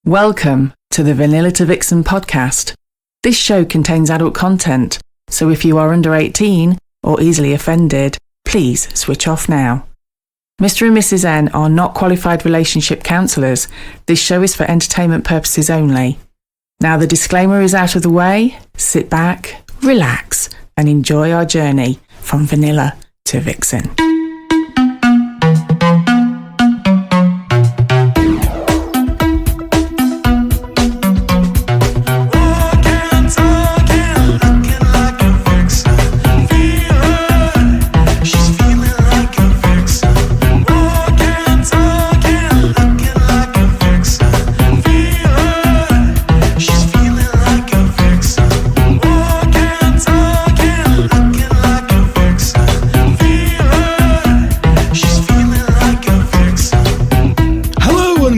Welcome to the Vanilla to Vixen podcast. This show contains adult content, so if you are under 18 or easily offended, please switch off now. Mr. and Mrs. N are not qualified relationship counsellors. This show is for entertainment purposes only. Now the disclaimer is out of the way, sit back, relax, and enjoy our journey from Vanilla to Vixen.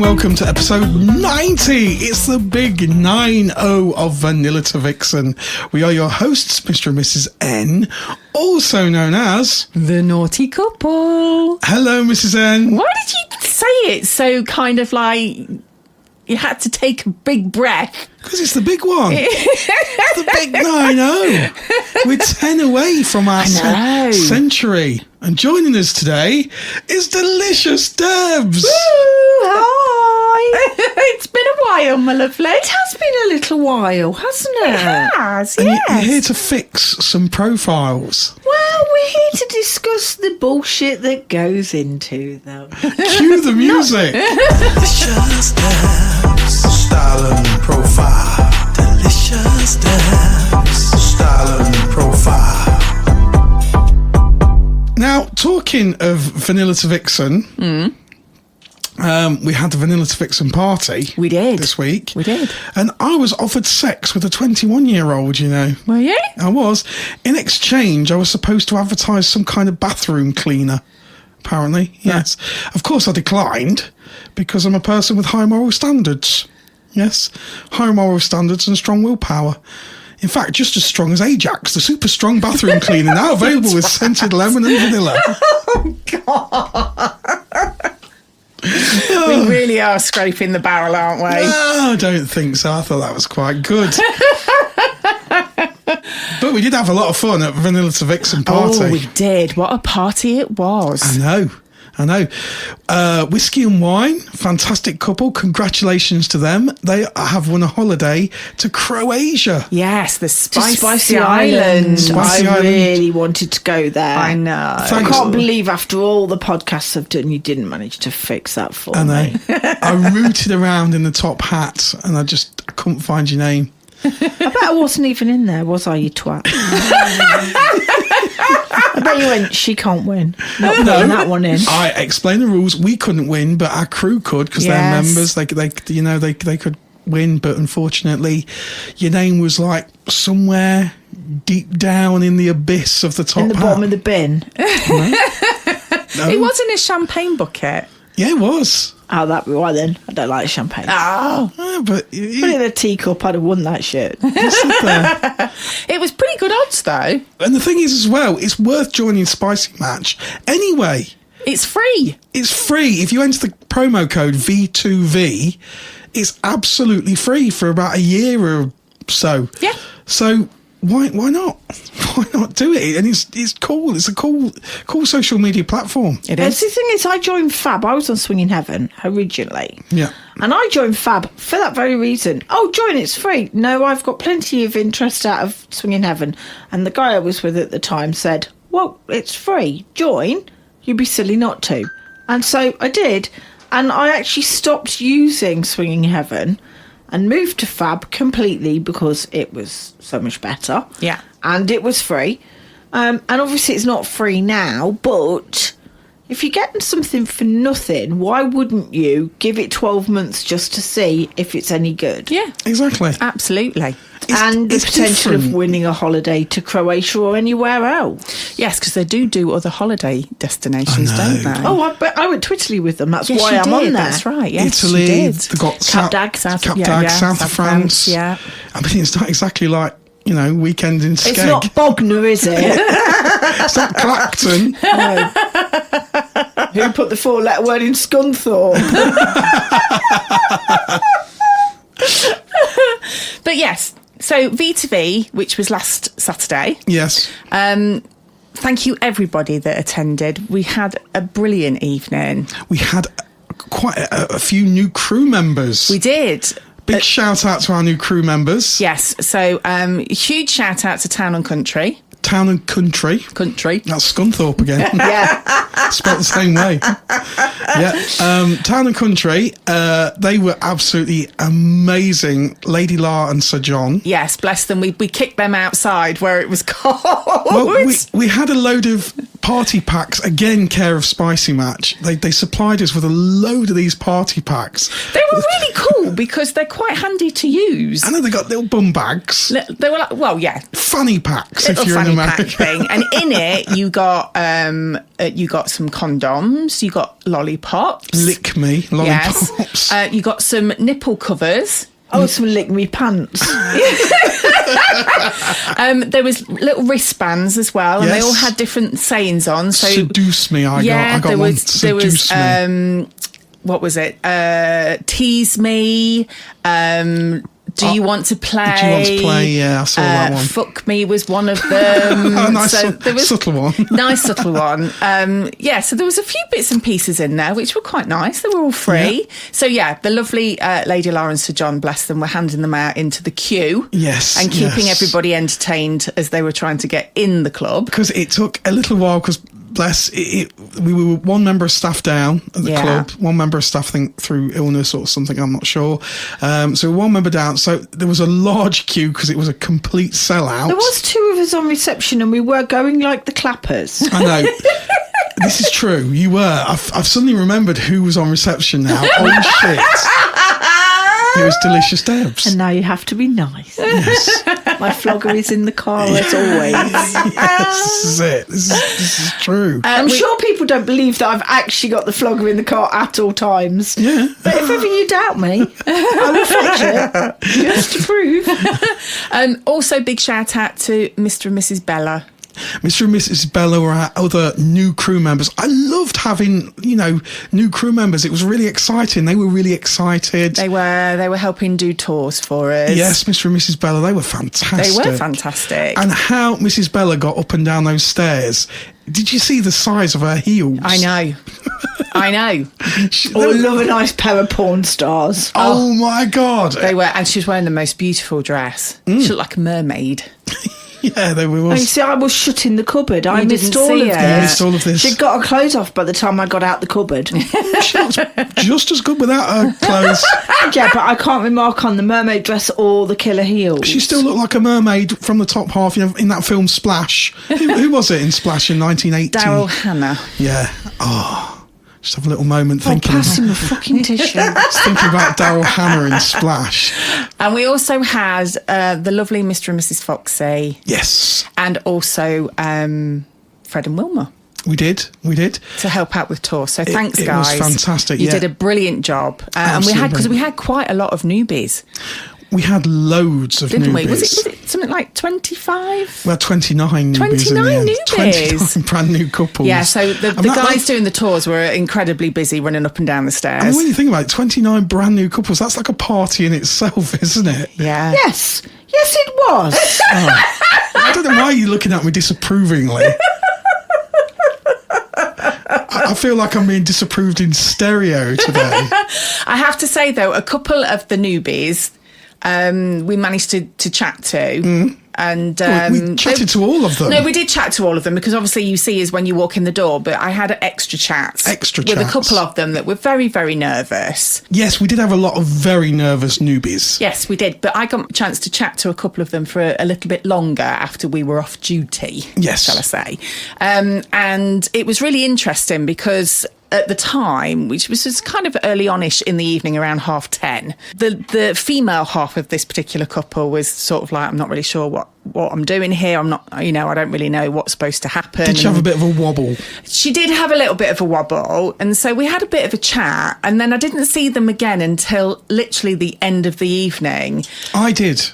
Welcome to episode 90. It's the big 9-0 of Vanilla to Vixen. We are your hosts, Mr. and Mrs. N, also known as the Naughty Couple. Hello, Mrs. N. Why did you say it so kind of like you had to take a big breath? Because it's the big one. It's the big 9-0. We're 10 away from our century. And joining us today is Delicious Debs. Woo, hi. It's been a while, my lovely. It has been a little while, hasn't it? It has, and yes. You're here to fix some profiles. Well, we're here to discuss the bullshit that goes into them. Cue the music. Delicious Debs, style and profile. Delicious Debs, style and profile. Now, talking of Vanilla to Vixen, we had the Vanilla to Vixen party. We did. This week. We did. And I was offered sex with a 21-year-old, you know. Were you? I was. In exchange, I was supposed to advertise some kind of bathroom cleaner, apparently. Yes. Of course, I declined because I'm a person with high moral standards. Yes. High moral standards and strong willpower. In fact, just as strong as Ajax, the super strong bathroom cleaner, now available with scented lemon and vanilla. Oh, God. We really are scraping the barrel, aren't we? No, I don't think so. I thought that was quite good. But we did have a lot of fun at Vanilla to Vixen party. Oh, we did. What a party it was. I know. Whiskey and Wine, fantastic couple. Congratulations to them. They have won a holiday to Croatia. Yes, the Spicy Island. I really wanted to go there. I know. I can't believe after all the podcasts I've done, you didn't manage to fix that for me. I rooted around in the top hat and I couldn't find your name. I bet I wasn't even in there, was I, you twat? I bet you went, she can't win. Not putting that one in. I explained the rules. We couldn't win, but our crew could because they're members. They could win, but unfortunately, your name was like somewhere deep down in the abyss of the top. In the bottom of the bin. No. It wasn't a champagne bucket. Yeah, it was. Oh, that'd be why then. I don't like champagne. Oh. Yeah, but put it in a teacup, I'd have won that shit. It was pretty good odds, though. And the thing is as well, it's worth joining Spicy Match anyway. It's free. It's free. If you enter the promo code V2V, it's absolutely free for about a year or so. Yeah. So why not? Why not do it? And it's cool. It's a cool social media platform. It is. The thing is, I joined Fab. I was on Swinging Heaven originally. Yeah. And I joined Fab for that very reason. Oh, join, it's free. No, I've got plenty of interest out of Swinging Heaven. And the guy I was with at the time said, well, it's free. Join. You'd be silly not to. And so I did. And I actually stopped using Swinging Heaven and moved to Fab completely because it was so much better. Yeah. And it was free. And obviously it's not free now, but if you're getting something for nothing, why wouldn't you give it 12 months just to see if it's any good? Yeah. Exactly. Absolutely. And the it's potential different. of winning a holiday to Croatia or anywhere else. Yes, because they do other holiday destinations, I don't know. they? Oh, I went to Italy with them. That's Yes, why you I'm did. on there. That's right. Yes, Italy, you did. they've got Cap d'Agde, south of France. Yeah. I mean, it's not exactly like, weekend in Skeg. It's not Bognor, is it? It's not Clacton. No. Who put the four-letter word in Scunthorpe? yes. So V2V, which was last Saturday. Yes. Thank you, everybody that attended. We had a brilliant evening. We had quite a few new crew members. We did. Big shout out to our new crew members. Yes. So huge shout out to Town and Country. Town and Country. That's Scunthorpe again. Yeah. Spelled the same way. Yeah. Town and Country, they were absolutely amazing. Lady La and Sir John. Yes, bless them. We kicked them outside where it was cold. Well, we had a load of party packs, again, care of Spicy Match. They supplied us with a load of these party packs. They were really cool because they're quite handy to use. I know they got little bum bags. They were like, well, yeah. Fanny packs, Little if you're in fanny America. pack thing. And in it, you got some condoms, you got lollipops. Lick me, lollipops. Yes. You got some nipple covers. Oh, some lick me pants. There was little wristbands as well, and they all had different sayings on. So seduce me, I got there one. was Seduce me. What was it? Tease me. Do you want to play? Do you want to play? Yeah, I saw that one. Fuck me was one of them. A nice subtle one. Nice subtle one. So there was a few bits and pieces in there which were quite nice. They were all free. Yeah. So the lovely Lady Lara and Sir John, bless them, were handing them out into the queue. Yes. And keeping everybody entertained as they were trying to get in the club. Because it took a little while, because we were one member of staff down at the club, one member of staff, I think, through illness or something, I'm not sure. So one member down. So there was a large queue because it was a complete sellout. There was 2 of us on reception and we were going like the clappers. I know. This is true. You were. I've suddenly remembered who was on reception now. Oh, shit. It was Delicious Debs. And now you have to be nice. Yes. My flogger is in the car as always. Yes, this is it. This is true. I'm sure people don't believe that I've actually got the flogger in the car at all times. Yeah. But if ever you doubt me, I will fetch it just to prove. Also, big shout out to Mr. and Mrs. Bella. Mr. and Mrs. Bella were our other new crew members. I loved having, new crew members. It was really exciting. They were really excited. They were helping do tours for us. Yes, Mr. and Mrs. Bella, they were fantastic. They were fantastic. And how Mrs. Bella got up and down those stairs. Did you see the size of her heels? I know. I love a nice pair of porn stars. Oh my God. They were, and she was wearing the most beautiful dress. She looked like a mermaid. Yeah, they were. Oh, you see, I was shut in the cupboard. I missed all of this. You missed all of this. She'd got her clothes off by the time I got out the cupboard. She looks just as good without her clothes. Yeah, but I can't remark on the mermaid dress or the killer heels. She still looked like a mermaid from the top half, in that film Splash. Who was it in Splash in 1980? Daryl Hannah. Yeah. Oh. Just have a little moment thinking. Pass him a fucking tissue. Thinking about Daryl Hannah in Splash. And we also had the lovely Mr. and Mrs. Foxy. Yes. And also Fred and Wilma. We did. To help out with tour. So thanks, guys. It was fantastic. You did a brilliant job. And we had quite a lot of newbies. We had loads of Didn't newbies. we? Was it something like 25? Well, 29 newbies. 29 newbies. 29 brand new couples. Yeah, so the guys doing the tours were incredibly busy running up and down the stairs. I mean, when you think about it, 29 brand new couples, that's like a party in itself, isn't it? Yeah. Yes, it was. Oh, I don't know why you're looking at me disapprovingly. I feel like I'm being disapproved in stereo today. I have to say, though, a couple of the newbies we managed to chat to. And we chatted to all of them. No, we did chat to all of them because obviously you see us when you walk in the door, but I had extra chats with a couple of them that were very, very nervous. Yes, we did have a lot of very nervous newbies. Yes, we did, but I got a chance to chat to a couple of them for a little bit longer after we were off duty, shall I say. And it was really interesting because at the time, which was just kind of early on-ish in the evening, around 10:30, the female half of this particular couple was sort of like, I'm not really sure what I'm doing here. I'm not, I don't really know what's supposed to happen. Did she have a bit of a wobble? She did have a little bit of a wobble. And so we had a bit of a chat. And then I didn't see them again until literally the end of the evening. I did.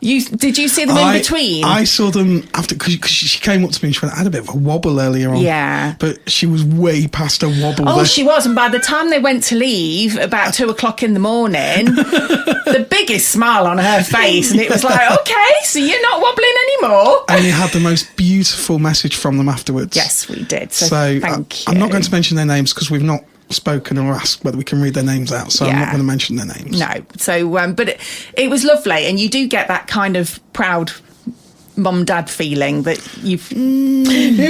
Did you see them in between? I saw them after, because she came up to me and she went, I had a bit of a wobble earlier on. Yeah. But she was way past her wobble. Oh, she was. And by the time they went to leave, about 2:00 in the morning, the biggest smile on her face. And it was like, okay, so you're not wobbling anymore. And you had the most beautiful message from them afterwards. Yes, we did. So thank you. I'm not going to mention their names because we've not spoken or asked whether we can read their names out, so I'm not going to mention their names. No. So, but it was lovely, and you do get that kind of proud mum-dad feeling that you've...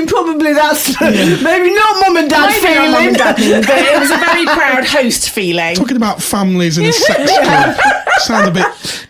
Probably that's... Maybe not mum and dad feeling. Mum and dad, but it was a very proud host feeling. Talking about families in a sex club. Sound a bit...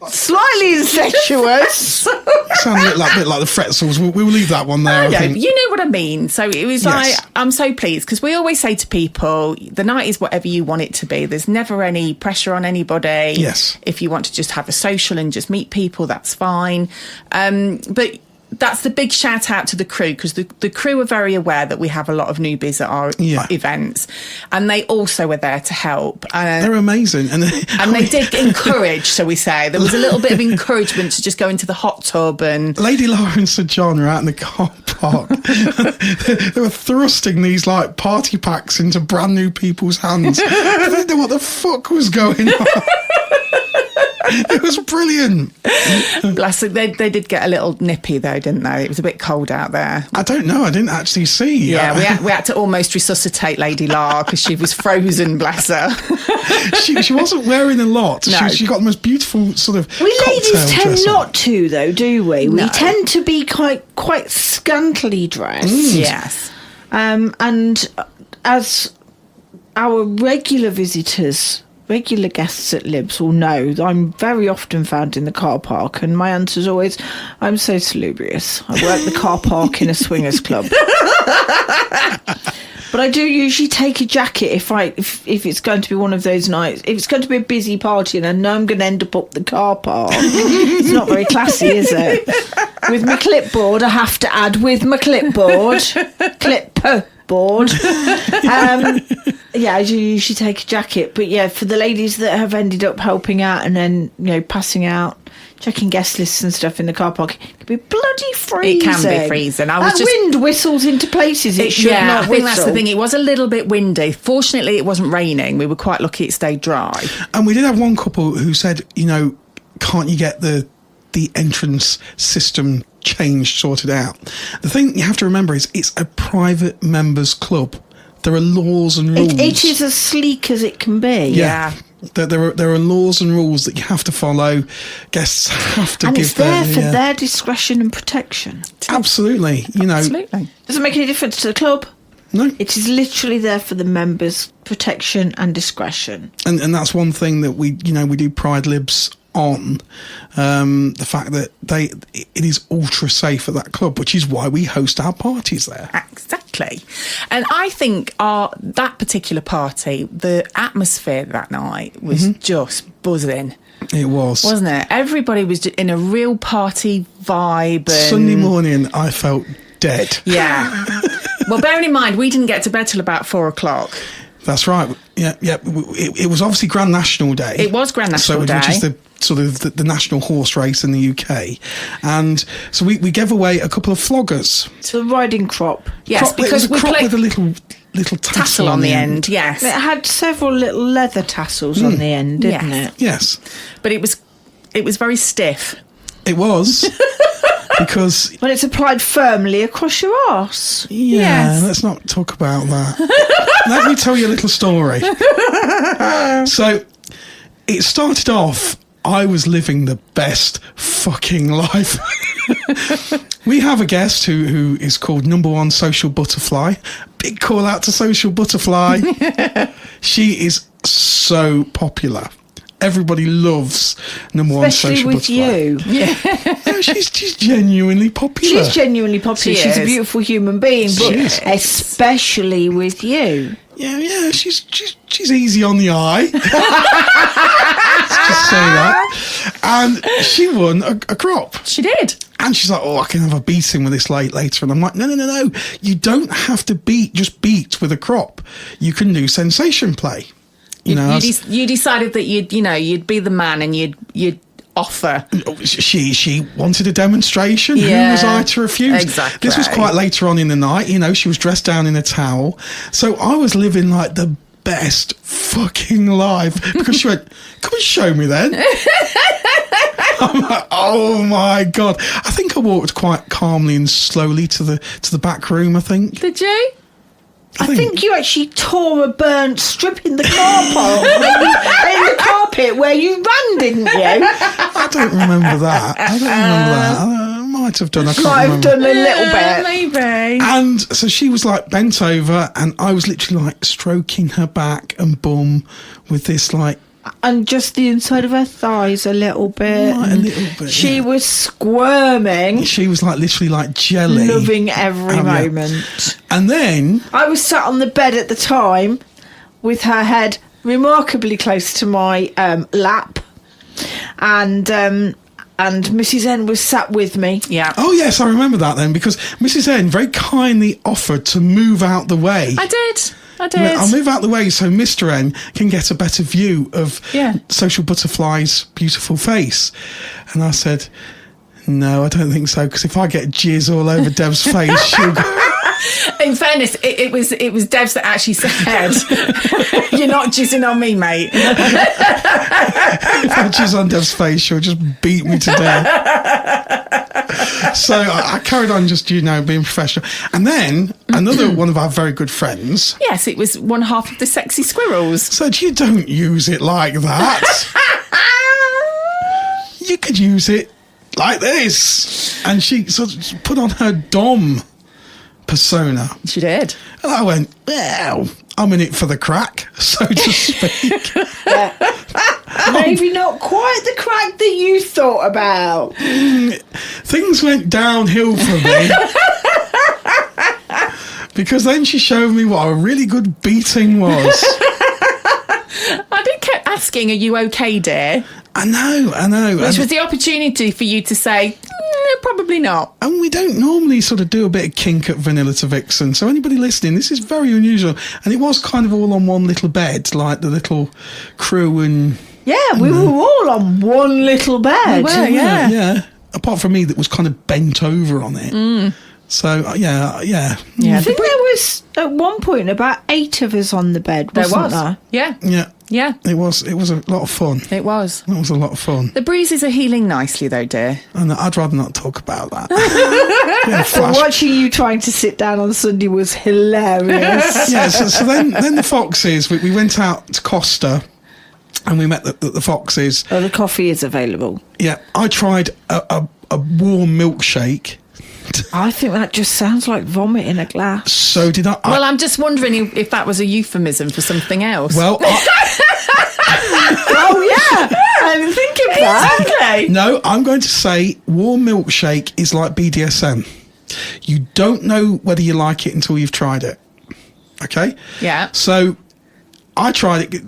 Slightly incestuous. Sound a bit like the Fretzels. We'll leave that one there, I think. You know what I mean. So it was like, I'm so pleased, because we always say to people, the night is whatever you want it to be. There's never any pressure on anybody. Yes. If you want to just have a social and just meet people, that's fine. But that's the big shout out to the crew, because the crew are very aware that we have a lot of newbies at our events, and they also were there to help. They're amazing. And they did encourage, shall we say. There was a little bit of encouragement to just go into the hot tub. And Lady Laura and Sir John are out in the car park. They were thrusting these like party packs into brand new people's hands. I didn't know what the fuck was going on. It was brilliant. Bless them. They did get a little nippy though, didn't they? It was a bit cold out there. I don't know. I didn't actually see. Yeah, we had to almost resuscitate Lady Lar because she was frozen, bless her. She wasn't wearing a lot. No. She got the most beautiful sort of We ladies cocktail tend dress not on. to, though, do we? We No. tend to be quite scantily dressed. Yes. And as our regular guests at Libs will know, I'm very often found in the car park, and my answer's always, I'm so salubrious. I work the car park in a swingers club. But I do usually take a jacket if it's going to be one of those nights. If it's going to be a busy party and I know I'm going to end up the car park, it's not very classy, is it? With my clipboard, I have to add with my clipboard. Clipboard. I do usually take a jacket. But yeah, for the ladies that have ended up helping out and then, passing out, checking guest lists and stuff in the car park, it can be bloody freezing. It can be freezing. Wind whistles into places it should not I think whistle. that's the thing. It was a little bit windy. Fortunately, it wasn't raining. We were quite lucky it stayed dry. And we did have one couple who said, can't you get the entrance system changed, sorted out? The thing you have to remember is it's a private members club. There are laws and rules. It is as sleek as it can be. Yeah. There are laws and rules that you have to follow. Guests have to And give it's there for their their discretion and protection. Absolutely. Absolutely. Doesn't make any difference to the club. No. It is literally there for the members' protection and discretion. And that's one thing that we do pride Libs on, the fact that it is ultra safe at that club, which is why we host our parties there. Exactly. And I think that particular party, the atmosphere that night was just buzzing. It was. Wasn't it? Everybody was in a real party vibe. And Sunday morning, I felt dead. Yeah. Well, bearing in mind, we didn't get to bed till about 4:00. That's right. Yeah. It was obviously Grand National Day. It was Grand National Day. Which is the national horse race in the UK. And so we gave away a couple of floggers. To the riding crop. Yes, because we crop played with a little tassel on the end. Yes. It had several little leather tassels on the end, didn't it? Yes. But it was very stiff. It was. Because when it's applied firmly across your arse. Yeah, let's not talk about that. Let me tell you a little story. So it started off, I was living the best fucking life. We have a guest who is called Number One Social Butterfly. Big call out to Social Butterfly. She is so popular. Everybody loves Number One Social Especially with Butterfly. you. No, she's genuinely popular. She's genuinely popular. She's a beautiful human being, but especially with you. Yeah, she's easy on the eye. Let's just say that. And she won a crop. She did. And she's like, I can have a beating with this later. And I'm like, no. You don't have to just beat with a crop. You can do sensation play. You decided that you'd be the man and you'd offer? She wanted a demonstration. Yeah, Who was I to refuse? exactly. This was quite later on in the night. She was dressed down in a towel. So I was living like the best fucking life because she went, "Come and show me then." I'm like, oh my God. I think I walked quite calmly and slowly to the back room, I think. Did you? I think you actually tore a burnt strip in the car park, in the carpet where you ran, didn't you? I don't remember that. I might have done. I can't remember. Done a little bit. Maybe. And so she was like bent over and I was literally like stroking her back and bum with this like... And just the inside of her thighs a little bit. Right, a little bit. She was squirming. She was like literally like jelly. Loving every Yeah. moment. And then... I was sat on the bed at the time with her head remarkably close to my lap. And Mrs. N was sat with me. Yeah. Oh, yes, I remember that then because Mrs. N very kindly offered to move out the way. I did. I'll move out the way so Mr. N can get a better view of Yeah. Social Butterfly's beautiful face. And I said, no, I don't think so, because if I get jizz all over Deb's face, she'll go... In fairness, it was Debs that actually said, "You're not jizzing on me, mate." If I jizz on Deb's face, she'll just beat me to death. So I carried on just, being professional. And then another one of our very good friends... Yes, it was one half of the Sexy Squirrels. said, you don't use it like that. You could use it like this. And she sort of put on her Dom persona. She did. And I went, well, I'm in it for the crack, so to speak. Maybe not quite the crack that you thought about. Things went downhill for me. Because then she showed me what a really good beating was. I did keep asking, "Are you okay, dear?" I know. Which was the opportunity for you to say, probably not. And we don't normally sort of do a bit of kink at Vanilla to Vixen. So anybody listening, this is very unusual. And it was kind of all on one little bed, like the little crew and... Yeah, we were all on one little bed. We were, yeah. Yeah. Apart from me that was kind of bent over on it. So, yeah. I think there was, at one point, about 8 of us on the bed, wasn't there? Yeah. Yeah. It was a lot of fun. It was. It was a lot of fun. The breezes are healing nicely, though, dear. And I'd rather not talk about that. So watching you trying to sit down on Sunday was hilarious. Yeah, so then the Foxes, we went out to Costa and we met the Foxes. Oh, the coffee is available. Yeah, I tried a warm milkshake. I think that just sounds like vomit in a glass. So did I. Well, I'm just wondering if that was a euphemism for something else. Well, Oh, yeah. I didn't think of that. Exactly. no, I'm going to say warm milkshake is like BDSM. You don't know whether you like it until you've tried it. Okay? Yeah. So I tried it.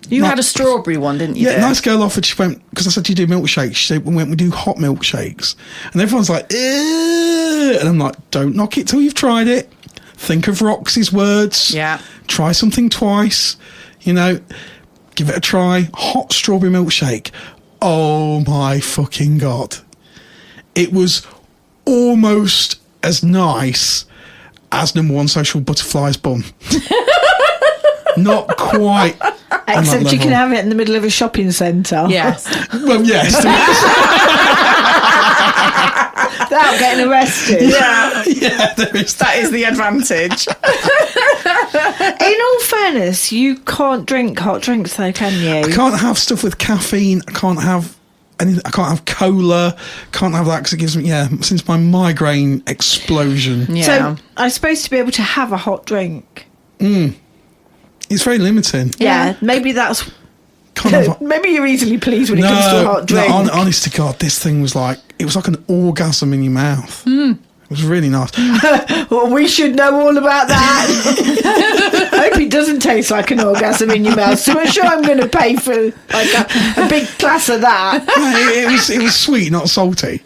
You had a strawberry one, didn't you? Yeah, dear? nice girl offered. She went, because I said, do you do milkshakes? She said, we do hot milkshakes. And everyone's like, ew. And I'm like, don't knock it till you've tried it. Think of Roxy's words. Yeah. Try something twice. Give it a try. Hot strawberry milkshake. Oh my fucking God. It was almost as nice as number one Social Butterfly's bum. Not quite. Except you can have it in the middle of a shopping centre. Yes. Well, yes. Without getting arrested. Yeah, there is That is the advantage. In all fairness, you can't drink hot drinks though, can you? I can't have stuff with caffeine. I can't have anything. I can't have cola. Can't have that because it gives me, since my migraine explosion. Yeah. So I'm supposed to be able to have a hot drink. It's very limiting. Yeah, maybe that's... Can't have, Maybe you're easily pleased when it comes to a hot drink. No, honest to God, this thing was like, it was like an orgasm in your mouth. It was really nice. Well, we should know all about that. I hope it doesn't taste like an orgasm in your mouth. So I'm sure I'm going to pay for like a big glass of that. It was sweet, not salty.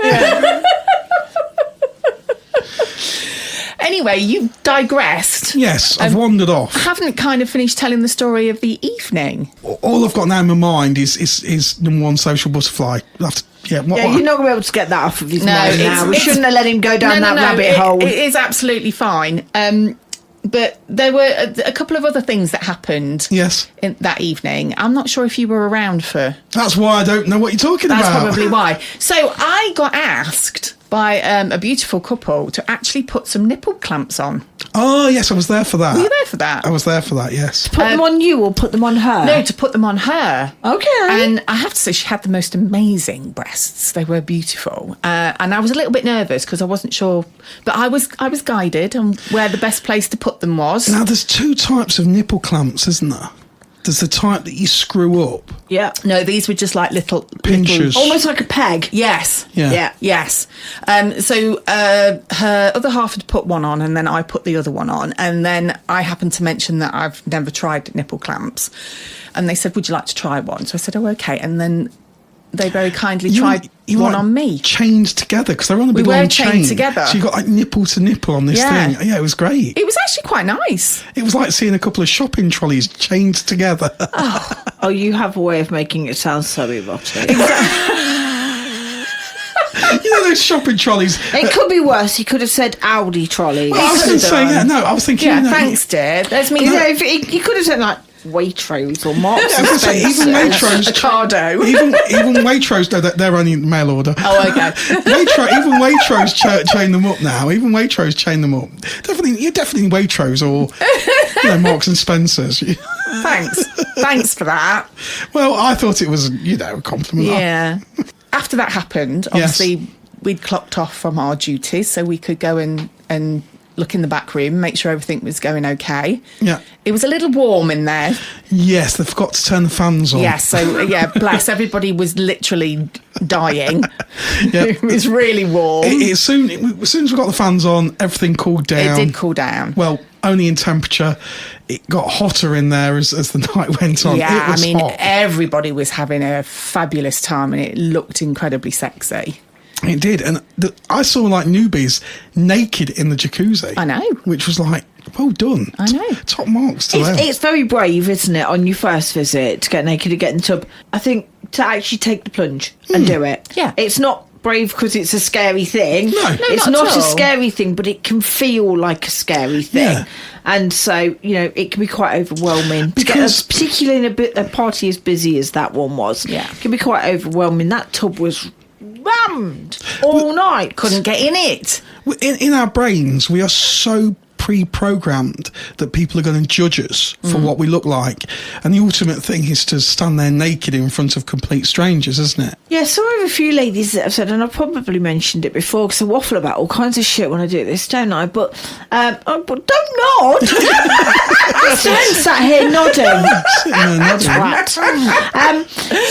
Anyway, you digressed. Yes, I've wandered off. Haven't kind of finished telling the story of the evening. All I've got now in my mind is number one, social butterfly. I'll have to, you're not going to be able to get that off of his mind now. We shouldn't have let him go down that rabbit hole. It is absolutely fine. But there were a couple of other things that happened in that evening. I'm not sure if you were around for... That's why I don't know what you're talking about. That's probably why. So I got asked by a beautiful couple to actually put some nipple clamps on. Oh, yes, I was there for that. Were you there for that? I was there for that, yes. To put them on you or put them on her? No, to put them on her. Okay. And I have to say, she had the most amazing breasts. They were beautiful. And I was a little bit nervous because I wasn't sure. But I was guided on where the best place to put them was. Now, there's two types of nipple clamps, isn't there? There's the type that you screw up. Yeah. No, these were just like little... Pinchers. Almost like a peg. Yes. Yeah. Yes. So her other half had put one on and then I put the other one on. And then I happened to mention that I've never tried nipple clamps. And they said, would you like to try one? So I said, oh, okay. And then they very kindly tried one on me. Chained together because they're on a big long chain. We were chained together. So you got like nipple to nipple on this thing. Yeah, it was great. It was actually quite nice. It was like seeing a couple of shopping trolleys chained together. Oh, you have a way of making it sound so erotic. You know those shopping trolleys? It could be worse. He could have said Audi trolleys. Well, I was going to say, I was thinking... Yeah, thanks, dear. There's me... He could have said, like, Waitrose or Marks and Spencer. Even Waitrose... Ocado. Even Waitrose... No, they're only mail order. Oh, okay. Even Waitrose chain them up now. Even Waitrose chain them up. You're definitely Waitrose or Marks and Spencer's. Thanks for that. Well, I thought it was, a compliment. Yeah. After that happened, obviously, we'd clocked off from our duties so we could go and look in the back room, make sure everything was going okay. Yeah. It was a little warm in there. Yes, they forgot to turn the fans on. Yes, so, bless, everybody was literally dying. It was really warm. As soon as we got the fans on, everything cooled down. It did cool down. Well, only in temperature. It got hotter in there as the night went on. Yeah, it was hot. everybody was having a fabulous time and it looked incredibly sexy. It did. And I saw like newbies naked in the jacuzzi. I know. Which was like, well done. I know. Top marks to them. It's very brave, isn't it, on your first visit to get naked and get in the tub. I think to actually take the plunge and do it. Yeah. It's not brave because it's a scary thing. No, it's not not at a all. scary thing, but it can feel like a scary thing. Yeah. And so, it can be quite overwhelming. Because- Particularly in a party as busy as that one was. Yeah. It can be quite overwhelming. That tub was rammed all night. Couldn't get in it. In our brains, we are so pre-programmed that people are going to judge us for what we look like. And the ultimate thing is to stand there naked in front of complete strangers, isn't it? Yeah, so I have a few ladies that have said, and I've probably mentioned it before because I waffle about all kinds of shit when I do this, don't I? But don't nod. I'm sat here nodding.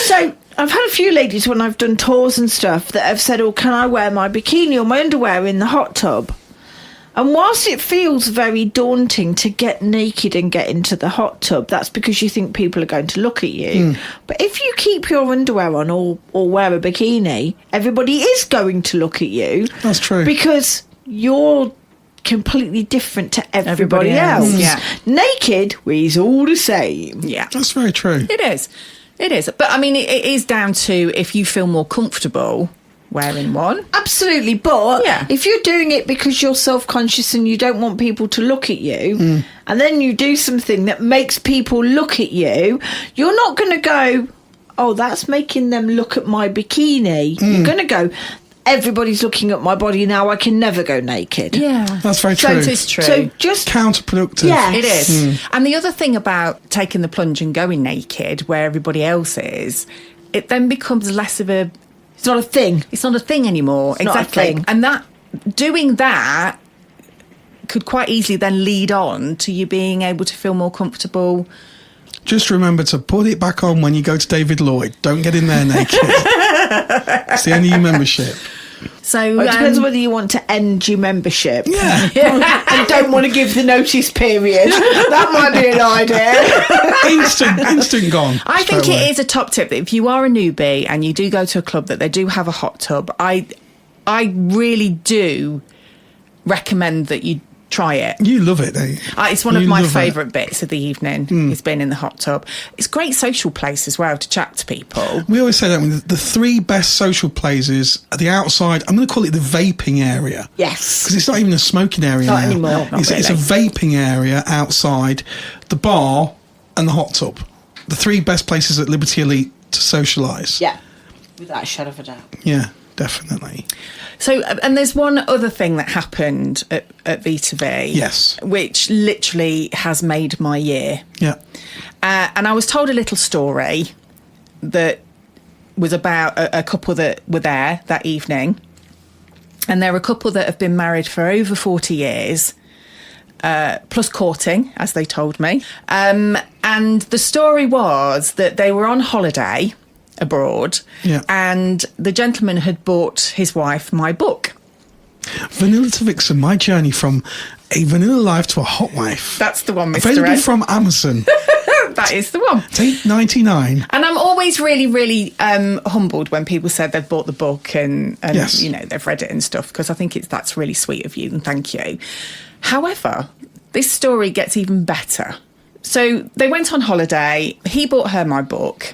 So I've had a few ladies when I've done tours and stuff that have said, can I wear my bikini or my underwear in the hot tub? And whilst it feels very daunting to get naked and get into the hot tub, that's because you think people are going to look at you. But if you keep your underwear on or wear a bikini, everybody is going to look at you. That's true. Because you're completely different to everybody else. Yeah. Naked, we're all the same. Yeah. That's very true. It is. But, it is down to if you feel more comfortable wearing one. Absolutely, but Yeah. if you're doing it because you're self-conscious and you don't want people to look at you, and then you do something that makes people look at you, you're not going to go, oh, that's making them look at my bikini. You're going to go, everybody's looking at my body now, I can never go naked. Yeah. That's very true. It is true. So just... Counterproductive. Yeah. It is. And the other thing about taking the plunge and going naked where everybody else is, it then becomes less of a... It's not a thing. It's not a thing anymore. Not a thing. And doing that could quite easily then lead on to you being able to feel more comfortable. Just remember to put it back on when you go to David Lloyd. Don't get in there naked. It's the end of your membership. So Well, it depends whether you want to end your membership. Yeah. And don't want to give the notice period. That might be an idea. Instant gone. I think straight away. it is a top tip that if you are a newbie and you do go to a club that they do have a hot tub, I really do recommend that you try it. You love it, don't you? It's one of You my love it. favourite bits of the evening, is being in the hot tub. It's a great social place as well to chat to people. We always say that the three best social places are the outside. I'm going to call it the vaping area. Yes. Because it's not even a smoking area Not now. anymore. No, not It's a really. vaping area outside, the bar and the hot tub. The three best places at Liberty Elite to socialise. Yeah. Without a shadow of a doubt. Yeah, definitely. So, and there's one other thing that happened at V2V. Yes. Which literally has made my year. Yeah. And I was told a little story that was about a couple that were there that evening. And they're a couple that have been married for over 40 years, plus courting, as they told me. And the story was that they were on holiday abroad, Yeah. and the gentleman had bought his wife my book. Vanilla to Vixen, my journey from a vanilla life to a hot wife. That's the one, Mr. Available Ed. from Amazon. That is the one. It's $8.99. And I'm always really, really humbled when people said they've bought the book and Yes. you know, they've read it and stuff, because I think that's really sweet of you, and thank you. However, this story gets even better. So they went on holiday. He bought her my book.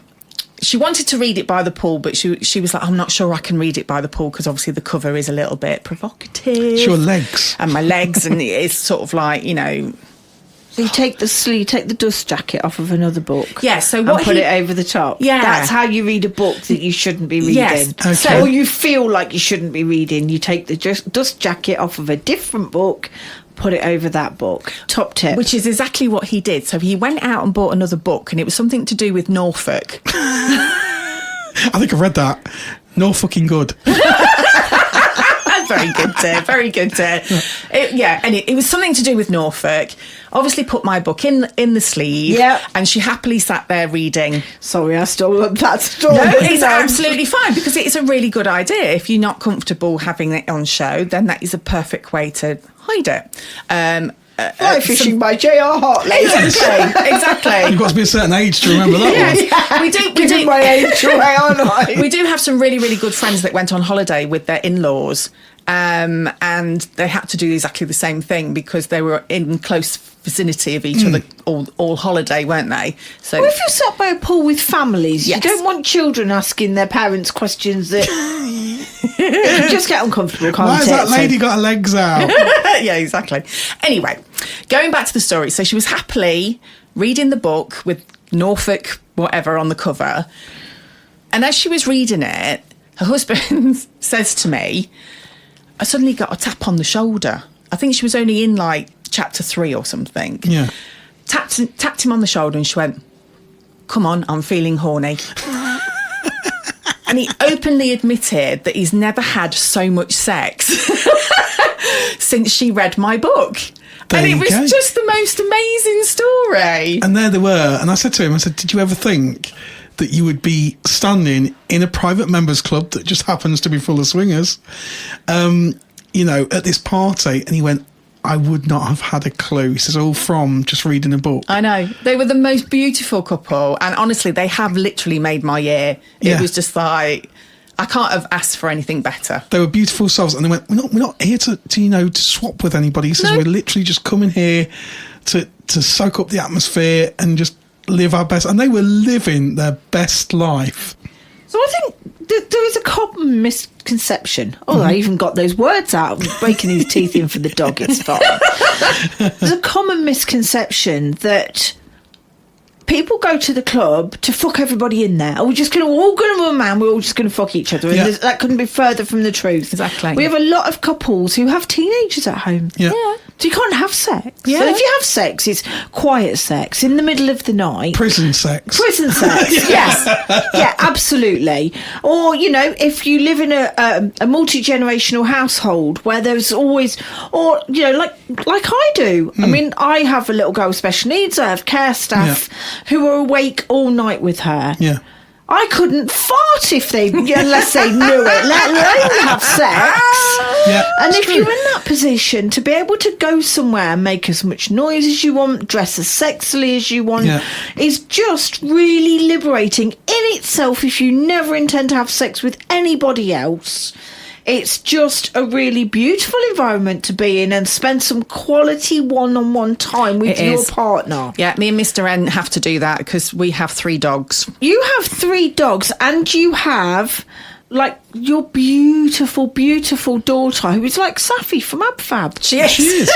She wanted to read it by the pool, but she was like, I'm not sure I can read it by the pool, because obviously the cover is a little bit provocative. It's your legs. And my legs, and it's sort of like, you know... So you take the dust jacket off of another book. Yeah, so and what put he- it over the top. Yeah. That's how you read a book that you shouldn't be reading. Yes. Okay. Or you feel like you shouldn't be reading. You take the dust jacket off of a different book, put it over that book. Top tip. Which is exactly what he did. So he went out and bought another book, and it was something to do with Norfolk. I think I read that. No fucking good. Very good, dear. Very good, dear. And it was something to do with Norfolk. Obviously put my book in the sleeve. Yeah. And she happily sat there reading. Sorry, I stole that story. No, it's absolutely fine, because it's a really good idea. If you're not comfortable having it on show, then that is a perfect way to hide it. Fly Fishing by J.R. Hartley. Exactly. You've got to be a certain age to remember that one. We do. Giving my age away, aren't I? We do have some really, really good friends that went on holiday with their in-laws, and they had to do exactly the same thing, because they were in close vicinity of each other all holiday, weren't they? So Well, if you're sat by a pool with families, Yes. you don't want children asking their parents questions that just get uncomfortable, can't Why has it? that lady got her legs out? yeah, exactly. Anyway, going back to the story. So she was happily reading the book with Norfolk whatever on the cover. And as she was reading it, her husband says to me, I suddenly got a tap on the shoulder. I think she was only in like chapter 3 or something. Yeah. Tapped him on the shoulder, and she went, come on, I'm feeling horny. And he openly admitted that he's never had so much sex since she read my book. There and it you was go. just the most amazing story. And there they were. And I said to him, did you ever think that you would be standing in a private members club that just happens to be full of swingers, at this party? And he went, I would not have had a clue. He says, all from just reading a book. I know. They were the most beautiful couple. And honestly, they have literally made my year. It Yeah. was just like, I can't have asked for anything better. They were beautiful souls. And they went, we're not here to swap with anybody. He says, No. we're literally just coming here to soak up the atmosphere and just live our best. And they were living their best life. So I think there is a common misconception. Oh, I even got those words out. I'm breaking his teeth in for the dog. It's fine. There's a common misconception that people go to the club to fuck everybody in there. We're all going to run around. We're all just going to fuck each other. And Yeah. that couldn't be further from the truth. Exactly. We have a lot of couples who have teenagers at home. Yeah. So you can't have sex. Yeah. So if you have sex, it's quiet sex in the middle of the night. Prison sex. Prison sex, yes. Yeah, absolutely. Or, if you live in a multi-generational household where there's always, or, like I do. I mean, I have a little girl with special needs. I have care staff who are awake all night with her. Yeah. I couldn't fart unless they knew it, let alone have sex. Yeah. And it's if true. you're in that position, to be able to go somewhere and make as much noise as you want, dress as sexily as you want, Yeah. is just really liberating in itself if you never intend to have sex with anybody else. It's just a really beautiful environment to be in and spend some quality one-on-one time with your partner. Yeah, me and Mr. N have to do that because we have 3 dogs. You have 3 dogs and you have... like your beautiful, beautiful daughter, who is like Safi from AbFab. She is.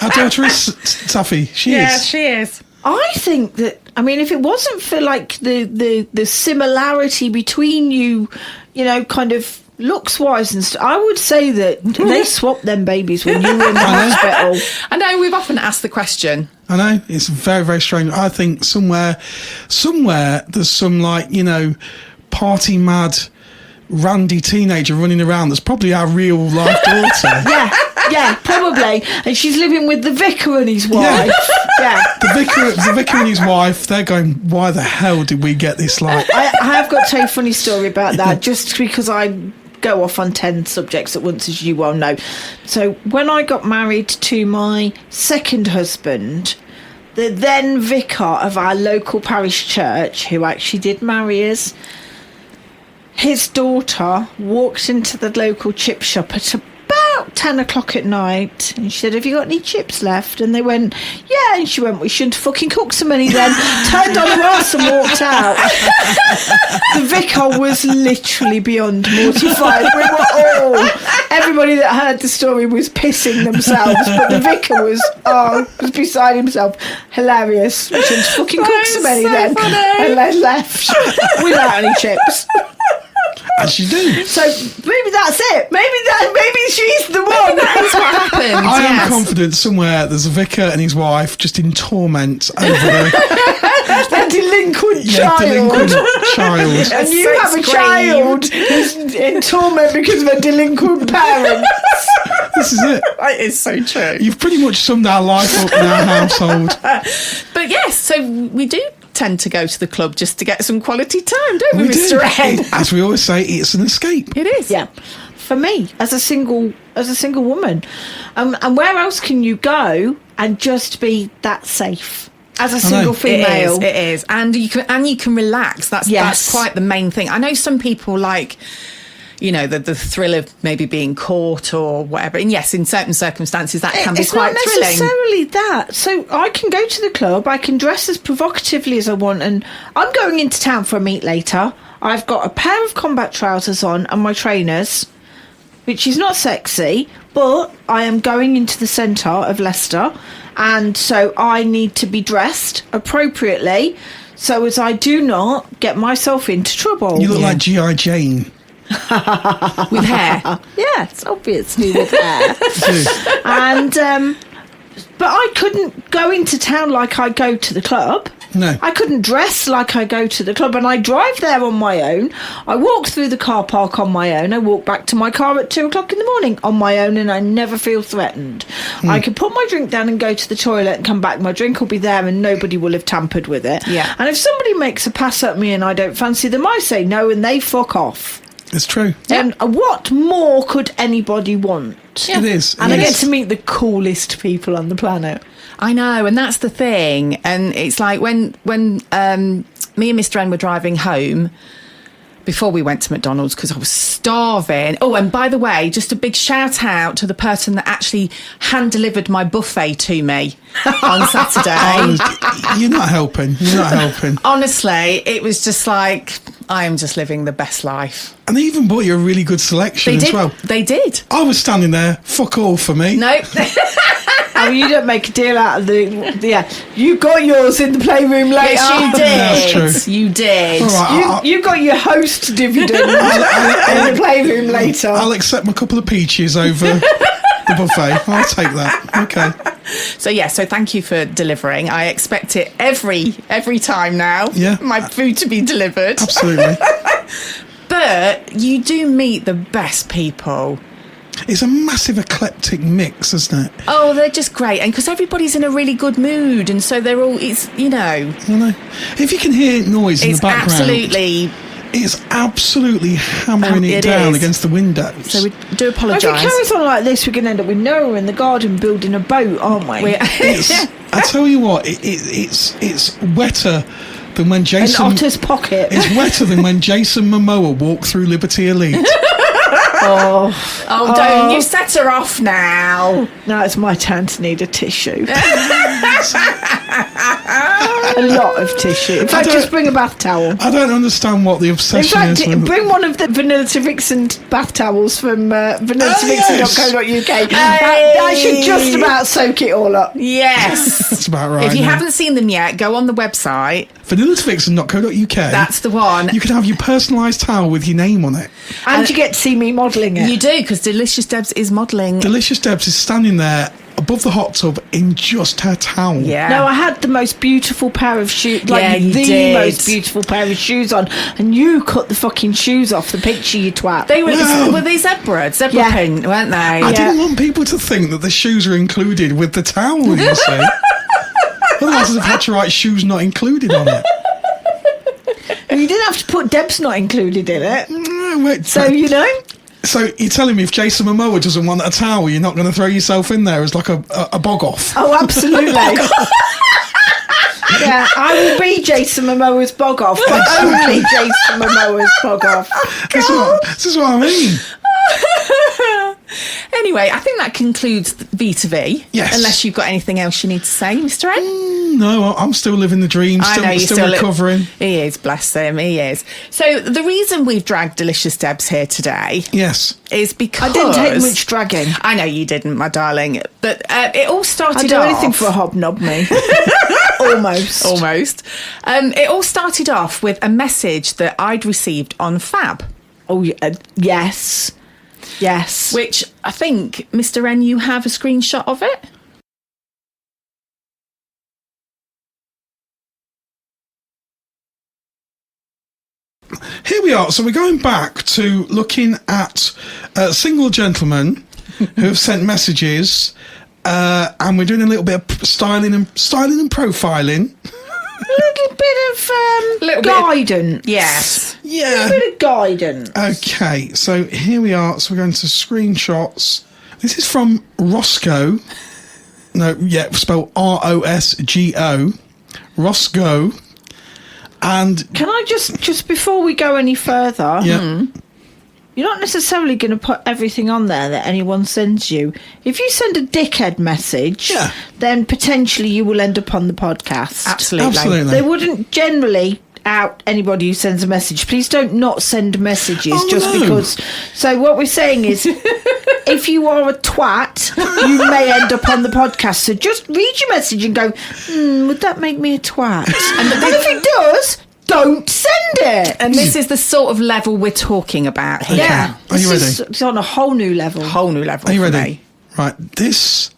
Our daughter is Safi. She is. Yeah, she is. I think that, I mean, if it wasn't for like the similarity between you, you know, kind of looks-wise and stuff, I would say that they swapped them babies when you were in the hospital. I know, we've often asked the question. I know, it's very, very strange. I think somewhere there's some, like, you know, party mad randy teenager running around that's probably our real life daughter. Yeah, probably. And she's living with the vicar and his wife. Yeah. The vicar and his wife, they're going, why the hell did we get this like? I have got to tell you a funny story about that, just because I go off on 10 subjects at once, as you well know. So when I got married to my second husband, the then vicar of our local parish church, who actually did marry us, his daughter walked into the local chip shop at about 10 o'clock at night and she said, have you got any chips left? And they went, yeah. And she went, we shouldn't fucking cook so many then. Turned on her ass and walked out. The vicar was literally beyond mortified. We were all, everybody that heard the story was pissing themselves, but the vicar was beside himself. Hilarious. We shouldn't fucking cook so many then. Funny. And they left without any chips. As you do. So maybe that's it. Maybe she's the one. That's what happened. I am confident somewhere there's a vicar and his wife just in torment over a delinquent child. Delinquent child. And you have a child who's in torment because of a delinquent parent. This is it. It is so true. You've pretty much summed our life up in our household. But yes, so we do tend to go to the club just to get some quality time, don't we, We do. Mr. N? As we always say, it's an escape. It is. Yeah. For me, as a single woman, and where else can you go and just be that safe as a single female? It is, and you can relax. That's quite the main thing. I know some people like, you know, the thrill of maybe being caught or whatever. And yes, in certain circumstances that can be quite thrilling. It's not necessarily that. So I can go to the club, I can dress as provocatively as I want, and I'm going into town for a meet later. I've got a pair of combat trousers on and my trainers, which is not sexy, but I am going into the centre of Leicester, and so I need to be dressed appropriately so as I do not get myself into trouble. You look like G.I. Jane. with hair. Yes, obviously with hair. And but I couldn't go into town like I go to the club. No. I couldn't dress like I go to the club, and I drive there on my own. I walk through the car park on my own. I walk back to my car at 2 o'clock in the morning on my own, and I never feel threatened. I can put my drink down and go to the toilet and come back. My drink will be there and nobody will have tampered with it. Yeah. And if somebody makes a pass at me and I don't fancy them, I say no and they fuck off. It's true. And what more could anybody want? It is. And I get to meet the coolest people on the planet. I know, and that's the thing. And it's like when me and Mr. N were driving home before we went to McDonald's because I was starving. Oh, and by the way, just a big shout out to the person that actually hand delivered my buffet to me on Saturday. You're not helping. Honestly, it was just like, I am just living the best life. And they even bought you a really good selection as well. They did. I was standing there, fuck all for me. Nope. Oh, you don't make a deal out of the... Yeah, you got yours in the playroom later. Yes, you did. That's true. You did. All right, You got your host dividend in the playroom later. I'll accept my couple of peaches over the buffet. I'll take that. Okay. So thank you for delivering. I expect it every time now. Yeah. My food to be delivered. Absolutely. But you do meet the best people. It's a massive eclectic mix, isn't it? Oh, they're just great. And because everybody's in a really good mood. And so they're all, it's, you know. I know. If you can hear noise in the background, it's absolutely hammering it down against the windows. So we do apologise. If it carries on like this, we're going to end up with Noah in the garden building a boat, aren't we? I tell you what, it's wetter than when Jason... An otter's pocket. It's wetter than when Jason Momoa walked through Liberty Elite. Oh, don't you set her off now. Now it's my turn to need a tissue. A lot of tissue. In fact, just bring a bath towel. I don't understand what the In obsession fact, is. With bring one of the Vanilla to Vixen bath towels from vanillatavixen.co.uk. That should just about soak it all up. Yes. That's about right. If you yeah. haven't seen them yet, go on the website. vanillatavixen.co.uk. That's the one. You can have your personalised towel with your name on it. And you get to see me modelling it. You do, because Delicious Debs is modelling. Delicious Debs is standing there above the hot tub in just her towel. Yeah. No, I had the most beautiful pair of shoes, Yeah, you the did. most beautiful pair of shoes on, and you cut the fucking shoes off the picture, you twat. They were, Well- were they zebra Yeah. print, weren't they? I didn't want people to think that the shoes are included with the towel, you see. Otherwise, I'd have had to write shoes not included on it. And you didn't have to put Debs not included in it. Wait, So, you know. So you're telling me if Jason Momoa doesn't want a towel, you're not going to throw yourself in there as like a bog off? Oh, absolutely. Yeah, I will be Jason Momoa's bog off, but only Jason Momoa's bog off. This is what I mean. Anyway, I think that concludes V2V. Yes. Unless you've got anything else you need to say, Mr. N. No, I'm still living the dream. Still recovering. He is, bless him, he is. So the reason we've dragged Delicious Debs here today Yes. is because... I didn't take much dragging. I know you didn't, my darling. But it all started I'd do off... anything for a hobnob, me. Almost. Almost. It all started off with a message that I'd received on Fab. Oh, yes. Yes. Which I think, Mr. N, you have a screenshot of it? Here we are. So we're going back to looking at single gentlemen who have sent messages, and we're doing a little bit of styling and profiling. A little bit of guidance. Yes. Yeah. A bit of guidance. Okay, so here we are. So we're going to screenshots. This is from Roscoe. No, yeah, spelled Rosgo. Roscoe. And Can I just before we go any further, yeah, you're not necessarily going to put everything on there that anyone sends you. If you send a dickhead message, Yeah. then potentially you will end up on the podcast. absolutely. They wouldn't generally out anybody who sends a message. Please don't not send messages Oh, no. because. So what we're saying is, if you are a twat, you may end up on the podcast. So just read your message and go, would that make me a twat? And if it does, don't send it. And this is the sort of level we're talking about here. Yeah. Are you This ready? is on a whole new level. Whole new level. Are you for ready? me. Right. This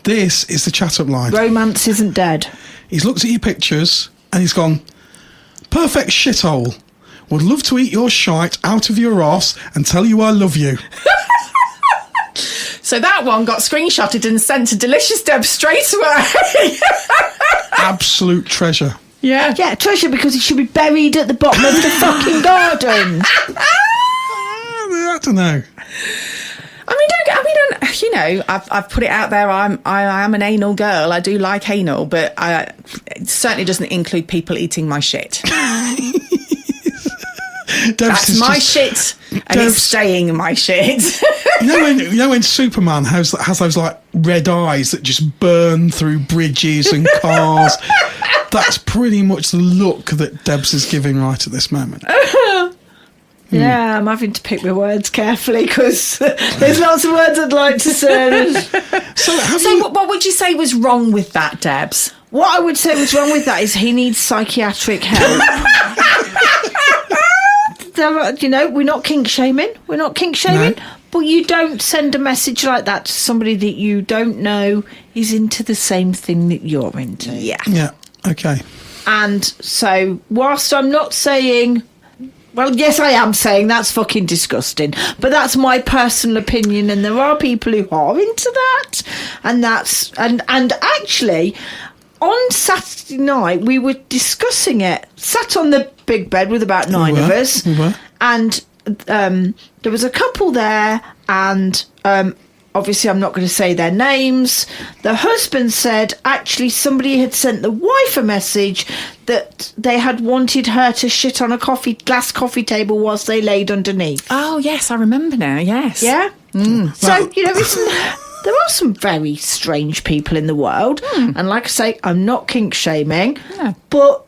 is the chat up line. Romance isn't dead. He's looked at your pictures and he's gone, perfect shithole. Would love to eat your shite out of your arse and tell you I love you. So that one got screenshotted and sent to Delicious Debs straight away. Absolute treasure. Yeah. Yeah, treasure because it should be buried at the bottom of the fucking garden. I don't know. You know, I've put it out there. I am an anal girl. I do like anal, but it certainly doesn't include people eating my shit. That's my shit, and it's staying in my shit. You know when Superman has those like red eyes that just burn through bridges and cars. That's pretty much the look that Debs is giving right at this moment. Yeah, I'm having to pick my words carefully because there's lots of words I'd like to say. So what would you say was wrong with that, Debs? What I would say was wrong with that is he needs psychiatric help. You know, we're not kink shaming. No. But you don't send a message like that to somebody that you don't know is into the same thing that you're into. Yeah. Yeah. Okay. And so, whilst I'm not saying... Well, yes, I am saying that's fucking disgusting. But that's my personal opinion, and there are people who are into that. And that's... And actually... On Saturday night, we were discussing it. Sat on the big bed with about 9 of us. We were. And there was a couple there, and obviously I'm not going to say their names. The husband said actually somebody had sent the wife a message that they had wanted her to shit on a glass coffee table whilst they laid underneath. Oh, yes, I remember now, yes. Yeah? So, there are some very strange people in the world. And like I say, I'm not kink shaming, but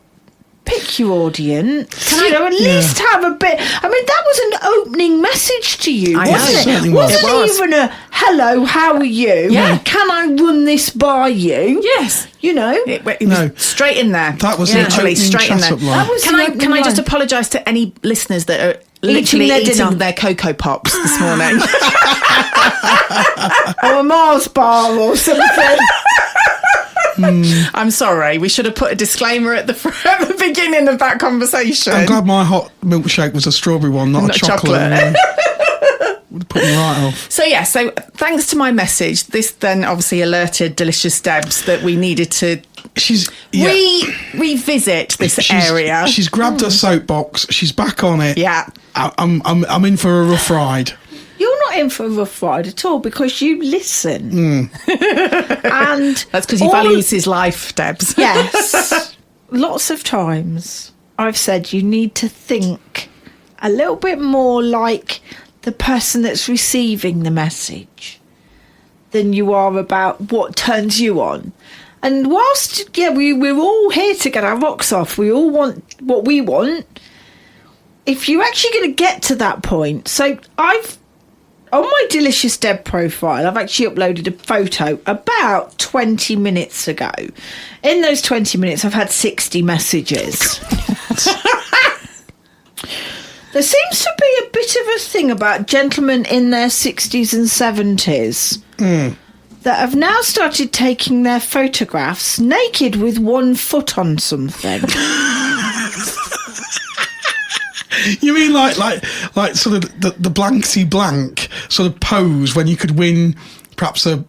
pick your audience. At least have a bit. I mean, that was an opening message to you, wasn't it? Wasn't even a hello, how are you? Yeah. Can I run this by you? Yes. It was straight in there. That was literally straight in there. That was Can I just apologise to any listeners that are literally eating their Cocoa Pops this morning? Or a Mars bar or something. I'm sorry. We should have put a disclaimer at the beginning of that conversation. I'm glad my hot milkshake was a strawberry one, not a chocolate. Would put me right off. So thanks to my message, this then obviously alerted Delicious Debs that we needed to revisit this area. She's grabbed her soapbox. She's back on it. Yeah, I'm in for a rough ride. You're not in for a rough ride at all because you listen. And that's because he values his life, Debs. Yes. Lots of times I've said you need to think a little bit more like the person that's receiving the message than you are about what turns you on. And whilst, we're all here to get our rocks off, we all want what we want, if you're actually going to get to that point, so on my Delicious Deb profile, I've actually uploaded a photo about 20 minutes ago. In those 20 minutes, I've had 60 messages. There seems to be a bit of a thing about gentlemen in their 60s and 70s that have now started taking their photographs naked with one foot on something. You mean like sort of the blanksy blank sort of pose when you could win perhaps a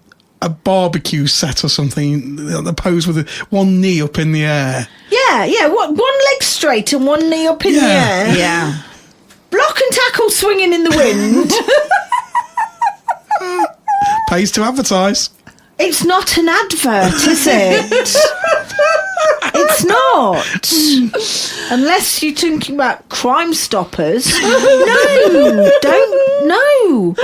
barbecue set or something, the pose with one knee up in the air. Yeah, one leg straight and one knee up in the air. Yeah. Block and tackle swinging in the wind. Pays to advertise. It's not an advert, is it? It's not. Unless you're talking about Crime Stoppers. No, don't. No.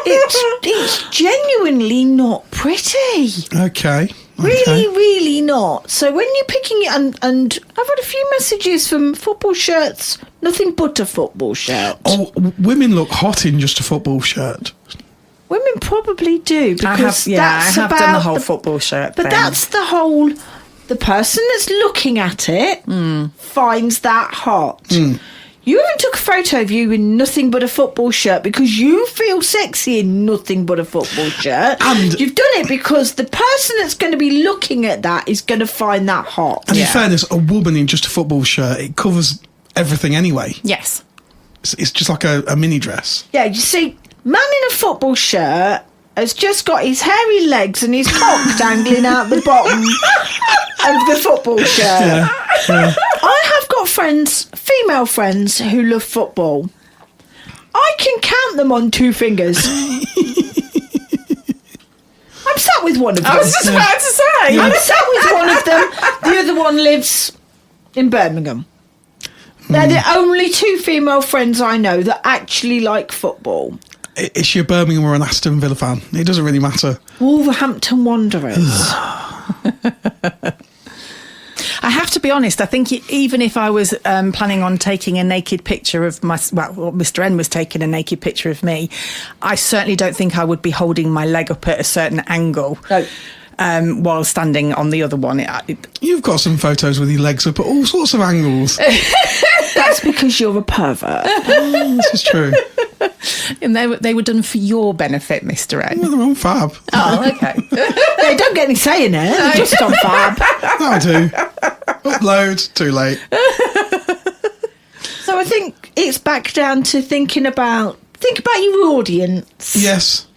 It's genuinely not pretty. Okay. Really, really not. So when you're picking it, and I've had a few messages from football shirts, nothing but a football shirt. Oh, women look hot in just a football shirt. Women probably do, because I have done the whole football shirt But thing. that's the whole... The person that's looking at it finds that hot. You even took a photo of you in nothing but a football shirt because you feel sexy in nothing but a football shirt. And you've done it because the person that's going to be looking at that is going to find that hot. And in fairness, a woman in just a football shirt, it covers everything anyway. Yes. It's just like a mini dress. Yeah, you see, man in a football shirt has just got his hairy legs and his cock dangling out the bottom of the football shirt. Yeah. I have got friends, female friends, who love football. I can count them on 2 fingers. I'm sat with one of them. I was just about to say. I'm sat with one of them. The other one lives in Birmingham. They're the only 2 female friends I know that actually like football. Is she a Birmingham or an Aston Villa fan? It doesn't really matter. Wolverhampton Wanderers. I have to be honest, I think even if I was planning on taking a naked picture of Mr. N was taking a naked picture of me, I certainly don't think I would be holding my leg up at a certain angle. No. While standing on the other one. You've got some photos with your legs up at all sorts of angles. That's because you're a pervert. This is true. And they were done for your benefit, Mr. N. Well, they're on Fab. Oh, okay. They don't get any say in it. They're just on Fab. I do. Upload, too late. So I think it's back down to think about your audience. Yes.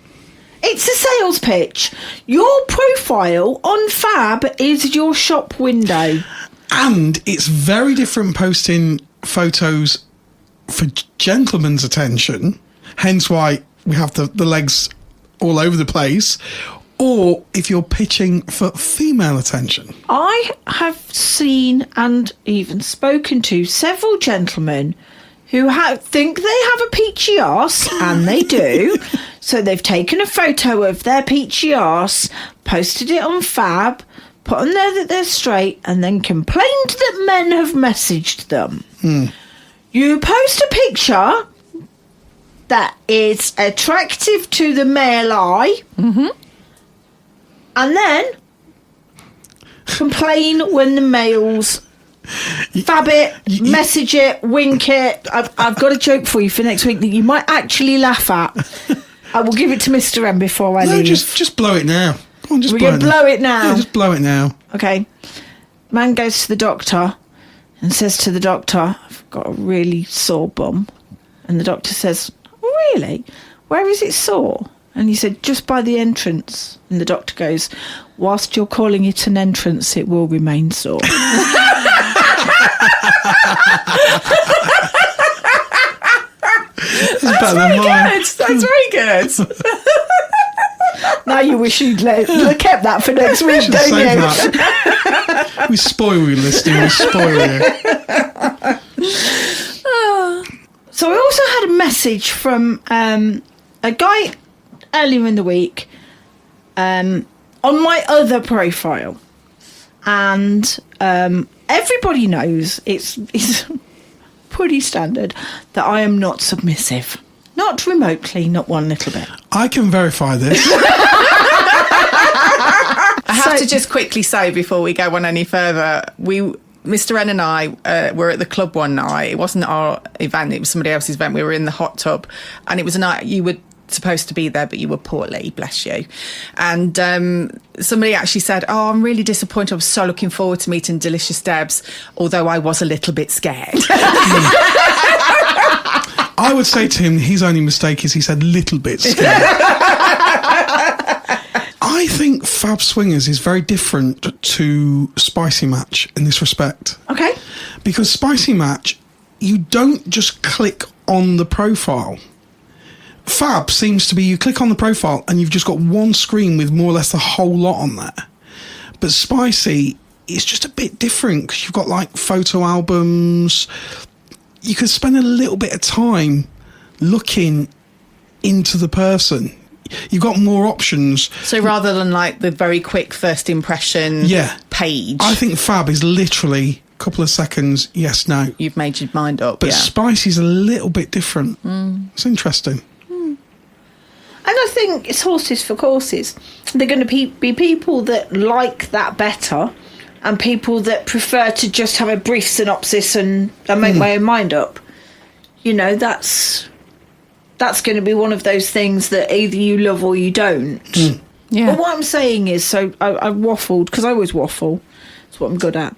It's a sales pitch. Your profile on Fab is your shop window. And it's very different posting photos for gentlemen's attention, hence why we have the legs all over the place, or if you're pitching for female attention. I have seen and even spoken to several gentlemen who think they have a peachy arse, and they do. So they've taken a photo of their peachy arse, posted it on Fab, put on there that they're straight, and then complained that men have messaged them. You post a picture that is attractive to the male eye, and then complain when the males fab it, message it, wink it. I've got a joke for you for next week that you might actually laugh at. I will give it to Mr. M before I leave. Just blow it now. Come on, just We're going to blow it now. Yeah, just blow it now. Okay. Man goes to the doctor and says to the doctor, I've got a really sore bum. And the doctor says, oh, really? Where is it sore? And he said, just by the entrance. And the doctor goes, whilst you're calling it an entrance, it will remain sore. That's very good. That's very good. Now you wish you'd kept that for next week, don't you? That. We spoil you, listening. We spoil you. So I also had a message from a guy earlier in the week on my other profile, and everybody knows it's pretty standard that I am not submissive. Not remotely, not one little bit. I can verify this. I have to just quickly say before we go on any further, Mr. N and I were at the club one night. It wasn't our event, it was somebody else's event. We were in the hot tub, and it was a night you were supposed to be there, but you were poorly, bless you. And somebody actually said, oh, I'm really disappointed. I was so looking forward to meeting Delicious Debs, although I was a little bit scared. I would say to him, his only mistake is he said little bit scared. I think Fab Swingers is very different to Spicy Match in this respect. Okay. Because Spicy Match, you don't just click on the profile. Fab seems to be you click on the profile and you've just got one screen with more or less the whole lot on there. But Spicy is just a bit different because you've got like photo albums. You could spend a little bit of time looking into the person. You've got more options. So rather than like the very quick first impression page. I think Fab is literally a couple of seconds, yes, no. You've made your mind up. But Spicy's a little bit different. It's interesting. And I think it's horses for courses. They're going to be people that like that better, and people that prefer to just have a brief synopsis and make my own mind up. You know, that's going to be one of those things that either you love or you don't. Yeah. But what I'm saying is, so I waffled, because I always waffle. That's what I'm good at.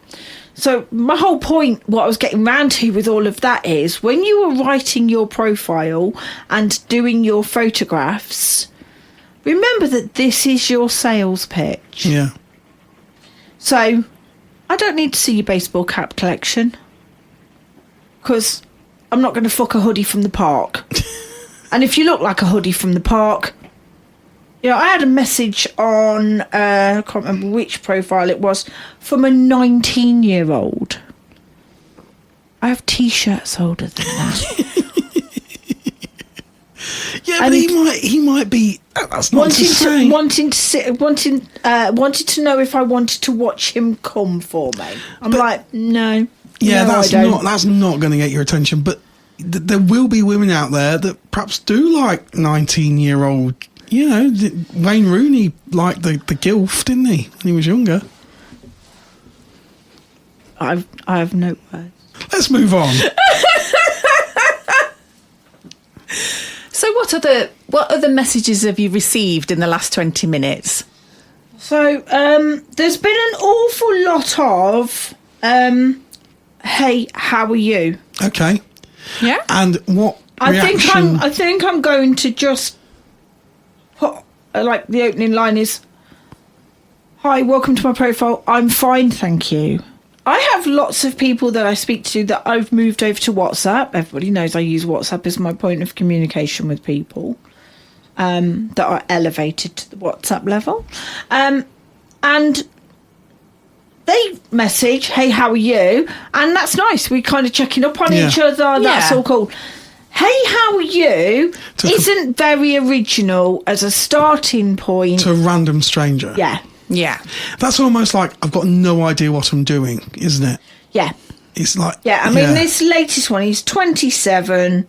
So my whole point, what I was getting round to with all of that is, when you were writing your profile and doing your photographs, remember that this is your sales pitch. Yeah. So I don't need to see your baseball cap collection, because I'm not going to fuck a hoodie from the park. And if you look like a hoodie from the park, you know, I had a message on, I can't remember which profile it was, from a 19-year-old. I have T-shirts older than that. Yeah, but he might be. That's not wanted to know if I wanted to watch him come for me. I'm like, no. Yeah, no, that's not going to get your attention. But there will be women out there that perhaps do like 19-year-old. You know, Wayne Rooney liked the gilf, didn't he, when he was younger? I have no words. Let's move on. So what other messages have you received in the last 20 minutes? So there's been an awful lot of hey, how are you? Okay. Yeah. And what reaction? I think I'm going to just put, like, the opening line is, hi, welcome to my profile. I'm fine, thank you. I have lots of people that I speak to that I've moved over to WhatsApp. Everybody knows I use WhatsApp as my point of communication with people. that are elevated to the WhatsApp level. And they message, hey, how are you? And that's nice. We kind of checking up on each other. That's all cool. Hey, how are you? Isn't very original as a starting point. To a random stranger. Yeah. Yeah. That's almost like I've got no idea what I'm doing, isn't it? Yeah. It's like... Yeah, I mean, this latest one, he's 27.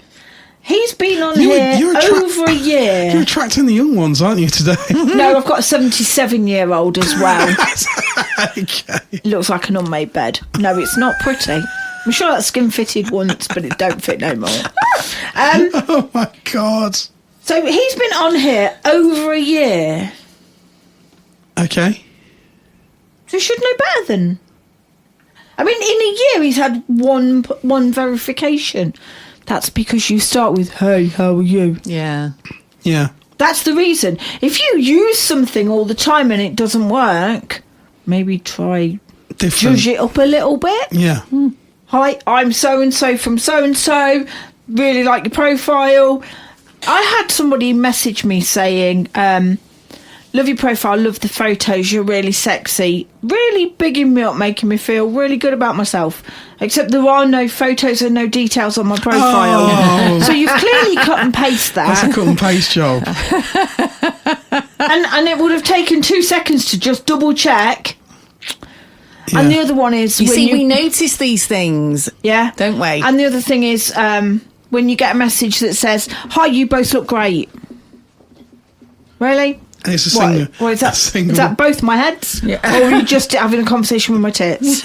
He's been on here over a year. You're attracting the young ones, aren't you, today? No, I've got a 77-year-old as well. Okay. It looks like an unmade bed. No, it's not pretty. I'm sure that skin fitted once, but it don't fit no more. Oh, my God. So he's been on here over a year. Okay. So he should know better than... I mean, in a year, he's had one verification. That's because you start with, hey, how are you? Yeah. Yeah. That's the reason. If you use something all the time and it doesn't work, maybe try judge it up a little bit. Yeah. Hi, I'm so-and-so from so-and-so. Really like your profile. I had somebody message me saying, love your profile, love the photos, you're really sexy. Really bigging me up, making me feel really good about myself. Except there are no photos and no details on my profile. Oh. So you've clearly cut and paste that. That's a cut and paste job. And it would have taken 2 seconds to just double check. Yeah. And the other one is... we notice these things. Yeah. Don't we? And the other thing is when you get a message that says, hi, you both look great. Really? And it's a single. What is that? Is that both my heads? Yeah. Or are you just having a conversation with my tits?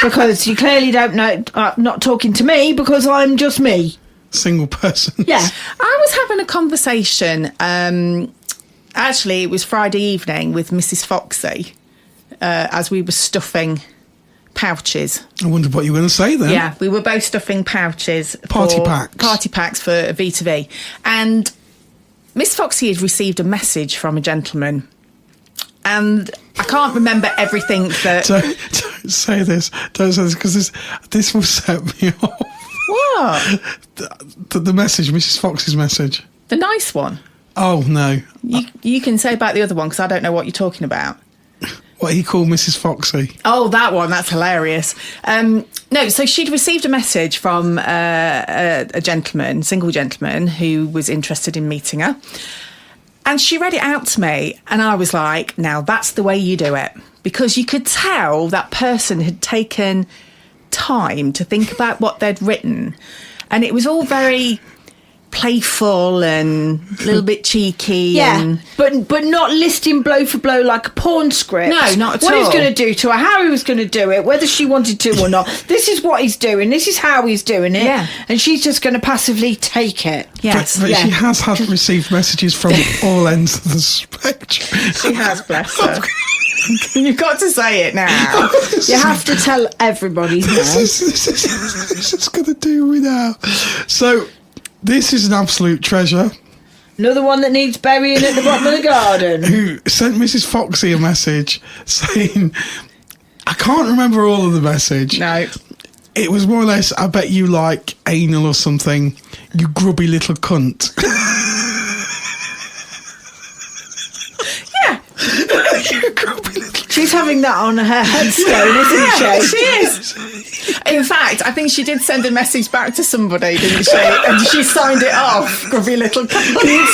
Because you clearly don't know, not talking to me because I'm just me. Single person. Yeah. I was having a conversation, actually it was Friday evening with Mrs. Foxy, as we were stuffing pouches. I wondered what you were going to say then. Yeah, we were both stuffing pouches. Party packs for V2V. And Miss Foxy had received a message from a gentleman. And I can't remember everything that... Don't say this. Don't say this, because this will set me off. What? The message, Mrs. Fox's message. The nice one? Oh, no. You can say about the other one, because I don't know what you're talking about. What he called Mrs. Foxy. Oh, that one. That's hilarious. No, so she'd received a message from a gentleman, single gentleman, who was interested in meeting her. And she read it out to me, and I was like, now that's the way you do it. Because you could tell that person had taken time to think about what they'd written. And it was all very playful and a little bit cheeky. Yeah, but not listing blow for blow like a porn script. No, not at all. What he was going to do to her, how he was going to do it, whether she wanted to or not. This is what he's doing. This is how he's doing it. Yeah. And she's just going to passively take it. Yes. But she has received messages from all ends of the spectrum. She has, bless her. You've got to say it now. You have to tell everybody now. This is going to do me now. So... this is an absolute treasure. Another one that needs burying at the bottom of the garden. Who sent Mrs. Foxy a message saying, I can't remember all of the message. No. It was more or less, I bet you like anal or something, you grubby little cunt. Yeah. You grubby little cunt. She's having that on her headstone, isn't she? She is. In fact, I think she did send a message back to somebody, didn't she? And she signed it off, grubby little cunt. Didn't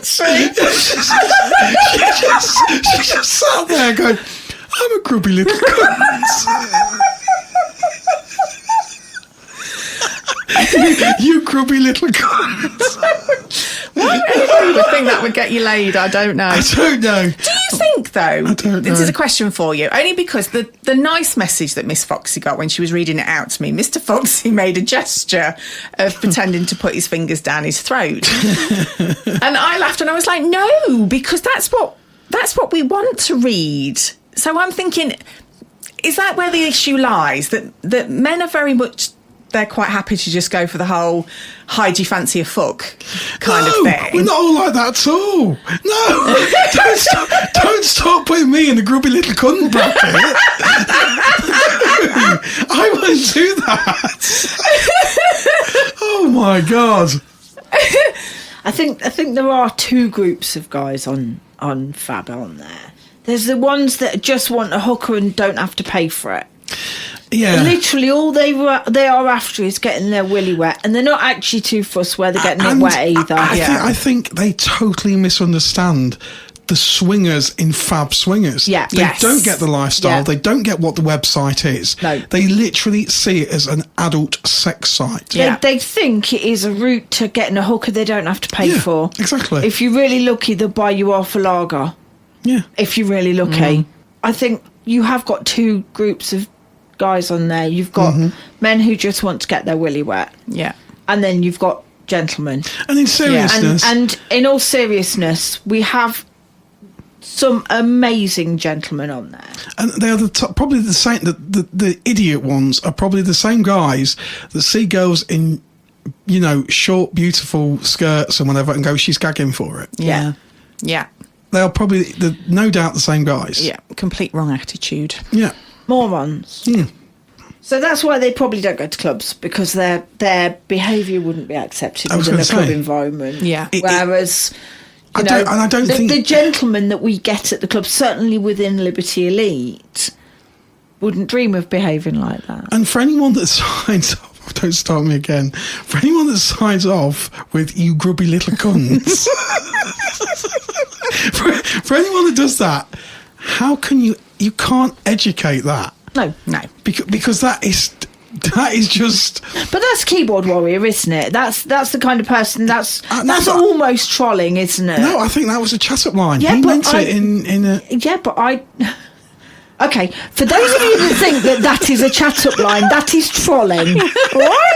she? She just sat there going, I'm a grubby little cunt. You grubby little cunt. Why anybody would think that would get you laid, I don't know. I don't know. Do you think, though, I don't know. This is a question for you, only because the nice message that Miss Foxy got when she was reading it out to me, Mr. Foxy made a gesture of pretending to put his fingers down his throat. And I laughed and I was like, no, because that's what we want to read. So I'm thinking, is that where the issue lies? That men are very much... they're quite happy to just go for the whole "hi, do you fancy a fuck" kind of thing. We're not all like that at all. No, don't stop putting me in the grubby little cunt bracket. I won't do that. Oh my God. I think there are two groups of guys on Fab on there. There's the ones that just want a hooker and don't have to pay for it. Yeah. Literally, all they are after is getting their willy wet, and they're not actually too fussed where they're getting it wet either. I think they totally misunderstand the swingers in Fab Swingers. Yeah. They don't get the lifestyle. Yeah. They don't get what the website is. No. They literally see it as an adult sex site. They think it is a route to getting a hooker they don't have to pay for. Exactly. If you're really lucky, they'll buy you off a lager. Yeah. If you're really lucky. I think you have got two groups of guys on there. You've got men who just want to get their willy wet. Yeah. And then you've got gentlemen. And in seriousness... And in all seriousness, we have some amazing gentlemen on there. And they are probably the same... The idiot ones are probably the same guys that see girls in, short, beautiful skirts and whatever and go, she's gagging for it. Yeah. Yeah. They are probably, no doubt, the same guys. Yeah. Complete wrong attitude. Yeah. Morons. So that's why they probably don't go to clubs, because their behaviour wouldn't be accepted within a club environment. Yeah. Whereas... I don't think the gentlemen that we get at the club, certainly within Liberty Elite, wouldn't dream of behaving like that. And for anyone that signs off, don't start me again. For anyone that signs off with "you grubby little cunts," for anyone that does that, how can you can't educate that? No. Because that is just... But that's keyboard warrior, isn't it? That's the kind of person that's almost trolling, isn't it? No, I think that was a chat-up line. Yeah, he meant it in a... Yeah, but I... Okay, for those of you that think that is a chat-up line, that is trolling. What?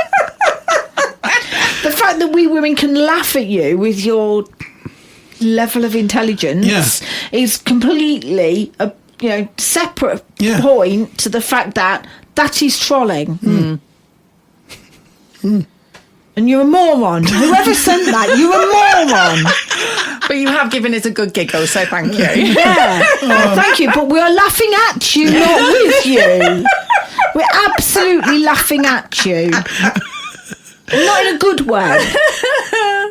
The fact that we women can laugh at you with your level of intelligence is completely a separate point to the fact that is trolling. And you're a moron. Whoever sent that, you're a moron. But you have given us a good giggle, so thank you. Yeah, thank you. But we are laughing at you, not with you. We're absolutely laughing at you. Not in a good way.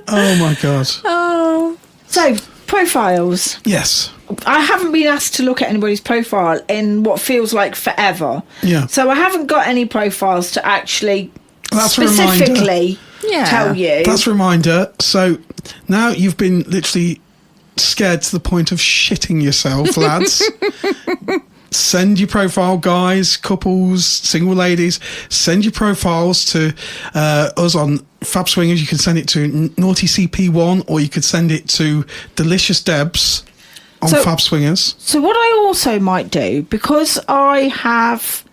Oh, my God. Oh. So, profiles. Yes. I haven't been asked to look at anybody's profile in what feels like forever. Yeah. So I haven't got any profiles to actually That's specifically tell you. That's a reminder. So now you've been literally scared to the point of shitting yourself, lads. Send your profile, guys, couples, single ladies. Send your profiles to us on Fab Swingers. You can send it to Naughty CP1, or you could send it to Delicious Debs on Fab Swingers. So what I also might do, because I have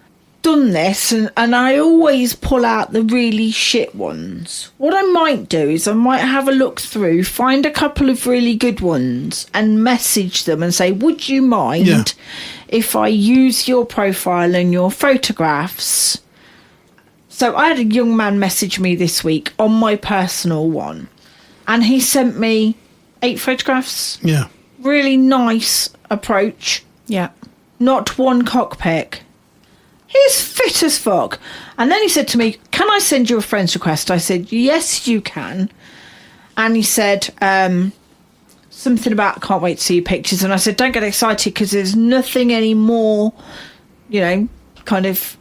done this and I always pull out the really shit ones, what I might do is I might have a look through, find a couple of really good ones and message them and say, would you mind if I use your profile and your photographs? So I had a young man message me this week on my personal one, and he sent me 8 photographs. Yeah. Really nice approach. Yeah. Not one cockpick. He's fit as fuck. And then he said to me, can I send you a friend's request? I said, yes, you can. And he said, something about, can't wait to see your pictures. And I said, don't get excited, because there's nothing anymore, kind of,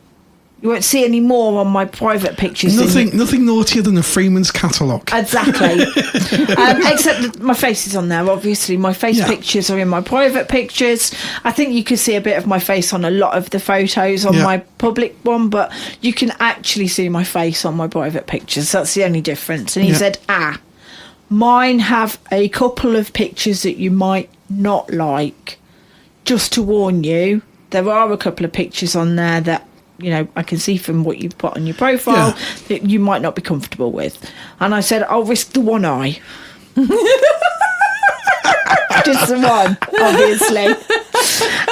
you won't see any more on my private pictures. Nothing naughtier than a Freeman's catalogue. Exactly. Except that my face is on there, obviously. My face pictures are in my private pictures. I think you can see a bit of my face on a lot of the photos on my public one, but you can actually see my face on my private pictures. That's the only difference. And he said, mine have a couple of pictures that you might not like. Just to warn you, there are a couple of pictures on there that I can see from what you've put on your profile that you might not be comfortable with. And I said, I'll risk the one eye. Just the one, obviously.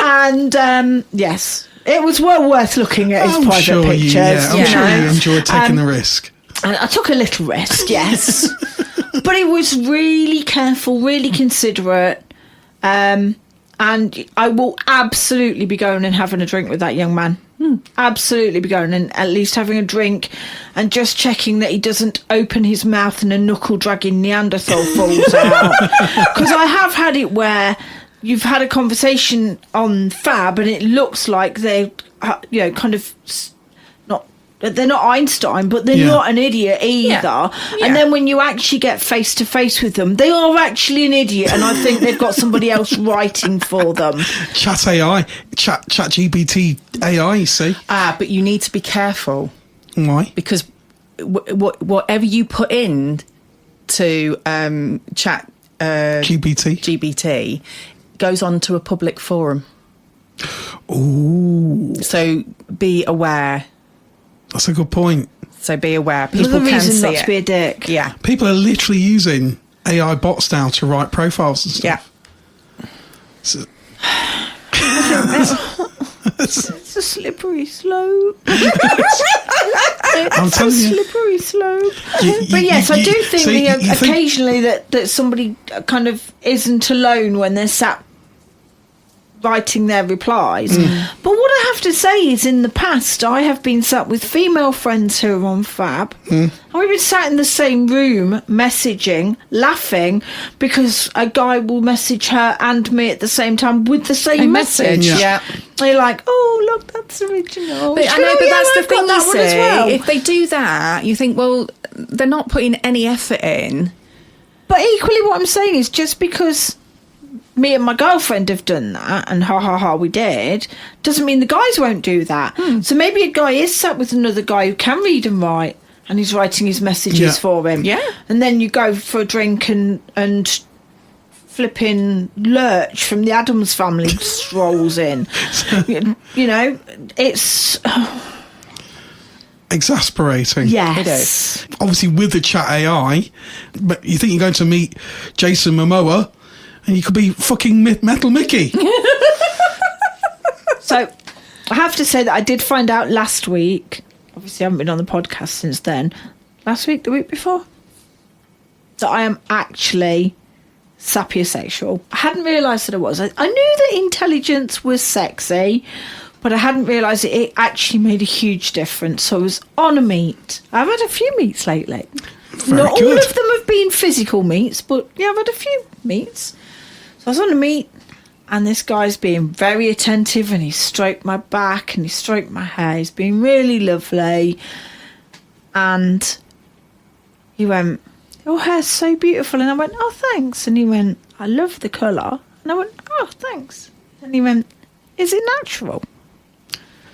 And, yes, it was well worth looking at his private pictures. I'm sure you enjoyed taking the risk. And I took a little risk, yes. But it was really careful, really considerate. And I will absolutely be going and having a drink with that young man. Absolutely be going and at least having a drink and just checking that he doesn't open his mouth and a knuckle-dragging Neanderthal falls out. Because I have had it where you've had a conversation on Fab and it looks like they're, kind of... They're not Einstein, but they're not an idiot either. Yeah. And then when you actually get face to face with them, they are actually an idiot. And I think they've got somebody else writing for them. Chat AI, chat GPT AI, you see. But you need to be careful. Why? Because whatever you put in to chat GPT goes on to a public forum. Ooh. So be aware. That's a good point. So be aware. People Another can reason see not it. to be a dick. Yeah. People are literally using AI bots now to write profiles and stuff. Yeah. So, It's a slippery slope. I'm telling you. Slippery slope. But yes, I do think occasionally that somebody kind of isn't alone when they're sat writing their replies. But what I have to say is in the past I have been sat with female friends who are on Fab and we've been sat in the same room messaging, laughing because a guy will message her and me at the same time with the same message. Yeah. They're like, oh look, that's original. But I know, but that's the I've thing, got that you one as see. well. If they do that, you think, well, they're not putting any effort in. But equally what I'm saying is just because me and my girlfriend have done that and we did, doesn't mean the guys won't do that. So maybe a guy is sat with another guy who can read and write and he's writing his messages for him. Yeah. And then you go for a drink and flipping Lurch from the Addams Family strolls in. It's exasperating. Yes. It is. Obviously with the chat AI, but you think you're going to meet Jason Momoa and you could be fucking Metal Mickey. So I have to say that I did find out last week, obviously I haven't been on the podcast since then, last week, the week before, that I am actually sapiosexual. I hadn't realised that I was. I knew that intelligence was sexy, but I hadn't realised that it actually made a huge difference. So I was on a meet. I've had a few meets lately. Very Not good. all of them have been physical meets, but yeah, I've had a few meets. So I was on a meet and this guy's being very attentive and he stroked my back and he stroked my hair. He's been really lovely. And he went, your hair's so beautiful. And I went, oh, thanks. And he went, I love the colour. And I went, oh, thanks. And he went, is it natural?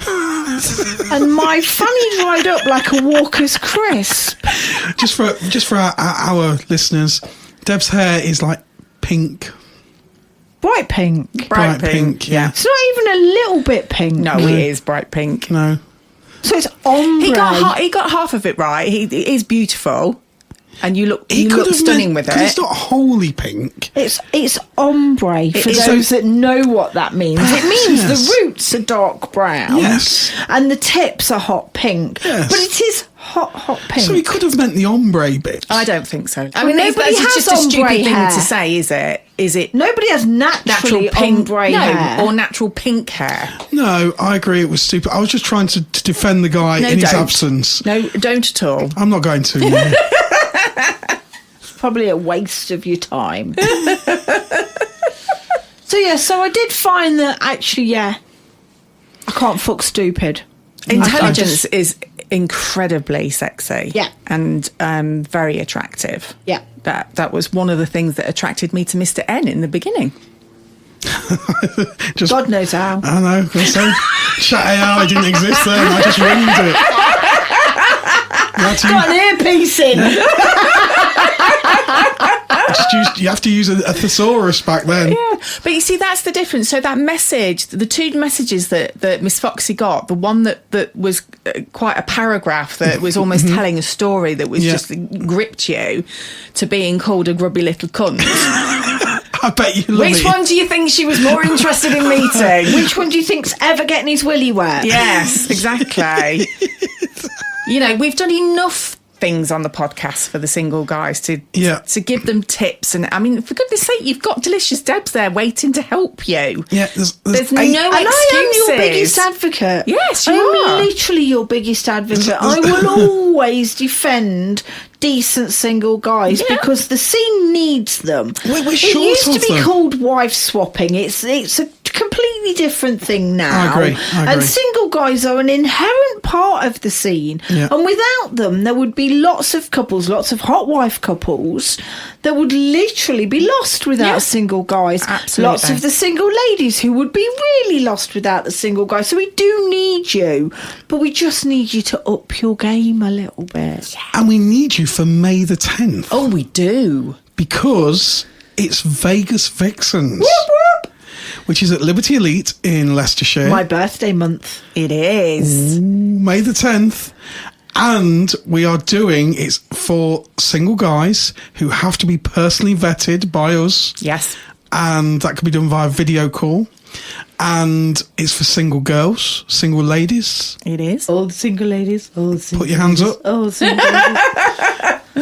And my fanny dried up like a Walker's crisp. Just for our listeners, Deb's hair is like pink. Bright pink. Bright pink, yeah. It's not even a little bit pink. No, it is bright pink. No. So it's ombre. He got half of it right. He is beautiful. And you look He could have stunning with it. It's not wholly pink. It's ombre for is. those that know what that means. It means the roots are dark brown. Yes. And the tips are hot pink. Yes. But it is hot pink. So he could have meant the ombre bit. I don't think so. I Well, mean, nobody that's just a has stupid ombre thing hair. to say, is it? Is it Nobody has natural naturally pink ombre hair. or natural pink hair? No, I agree. It was stupid. I was just trying to defend the guy No, in his don't. absence. No, don't at all. I'm not going to. No. Probably a waste of your time. So I did find that actually, I can't fuck stupid. Intelligence is incredibly sexy. Yeah. And very attractive. Yeah. That was one of the things that attracted me to Mr. N in the beginning. Just, God knows how. I know. So chat AI didn't exist then. I just winged it. Got an earpiece in. You have to use a thesaurus back then. Yeah, but you see, that's the difference. So that message, the two messages that Miss Foxy got, the one that was quite a paragraph that was almost telling a story that was just gripped you, to being called a grubby little cunt. I bet you love Which it. one do you think she was more interested in meeting? Which one do you think's ever getting his willy wet? Yes, exactly. You know, we've done enough things on the podcast for the single guys to give them tips. And I mean, for goodness sake, you've got Delicious Debs there waiting to help you. Yeah, there's no and excuses. I am your biggest advocate. Yes, you I are. am literally your biggest advocate. I will always defend decent single guys because the scene needs them. We're it short used to of be them. called wife swapping. It's a completely different thing now. I agree. And single guys are an inherent part of the scene. Yeah. And without them, there would be lots of couples, lots of hot wife couples that would literally be lost without single guys. Absolutely. Lots of the single ladies who would be really lost without the single guys. So we do need you, but we just need you to up your game a little bit. And we need you for May the 10th. Oh, we do. Because it's Vegas Vixens. Which is at Liberty Elite in Leicestershire. My birthday month. It is. Ooh, May the 10th. And we are doing it's for single guys who have to be personally vetted by us. Yes. And that can be done via video call. And it's for single girls, single ladies. It is. All the single ladies. All the single Put your hands up. All the single ladies.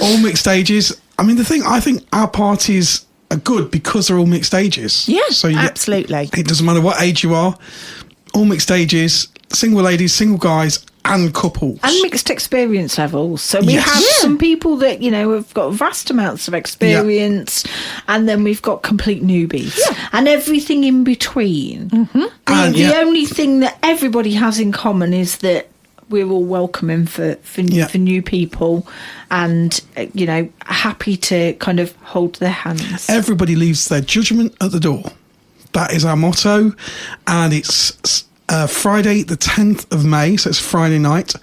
All mixed ages. I mean, I think our parties are good because they're all mixed ages. Yeah, so absolutely. It doesn't matter what age you are. All mixed ages, single ladies, single guys, and couples. And mixed experience levels. So we Yes. have Yeah. some people that, have got vast amounts of experience, and then we've got complete newbies. And everything in between. And, The only thing that everybody has in common is that we're all welcoming for new people and, happy to kind of hold their hands. Everybody leaves their judgment at the door. That is our motto. And it's Friday the 10th of May, so it's Friday night.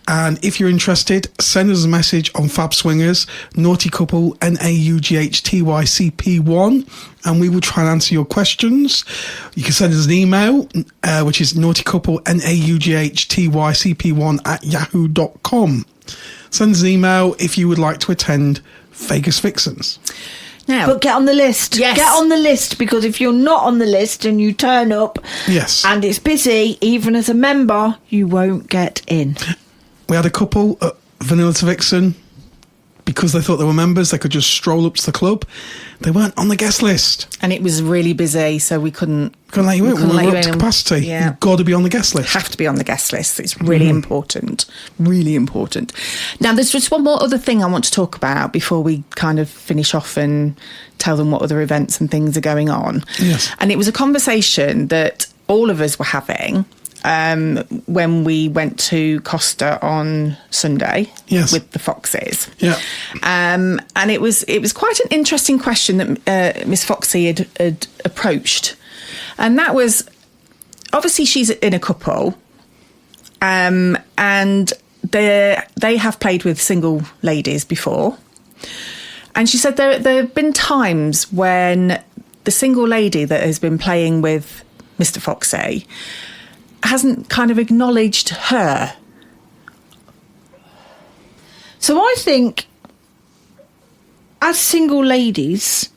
And if you're interested, send us a message on Fab Swingers, Naughty Couple, NAUGHTYCP1, and we will try and answer your questions. You can send us an email, which is Naughty Couple, NAUGHTYCP1 @yahoo.com. Send us an email if you would like to attend Vegas Vixens. Now, But get on the list. Yes. Get on the list, because if you're not on the list and you turn up and it's busy, even as a member, you won't get in. We had a couple at Vanilla to Vixen. Because they thought they were members, they could just stroll up to the club. They weren't on the guest list. and it was really busy, so we couldn't Let you in. couldn't We let were you up to in. capacity. Yeah. You've got to be on the guest list. have to be on the guest list. It's really important. Really important. Now, there's just one more other thing I want to talk about before we kind of finish off and tell them what other events and things are going on. Yes. And it was a conversation that all of us were having when we went to Costa on Sunday with the Foxes. Yeah. And it was quite an interesting question that Miss Foxy had approached. And that was, obviously she's in a couple, and they have played with single ladies before. And she said there have been times when the single lady that has been playing with Mr. Foxy hasn't kind of acknowledged her. So I think as single ladies,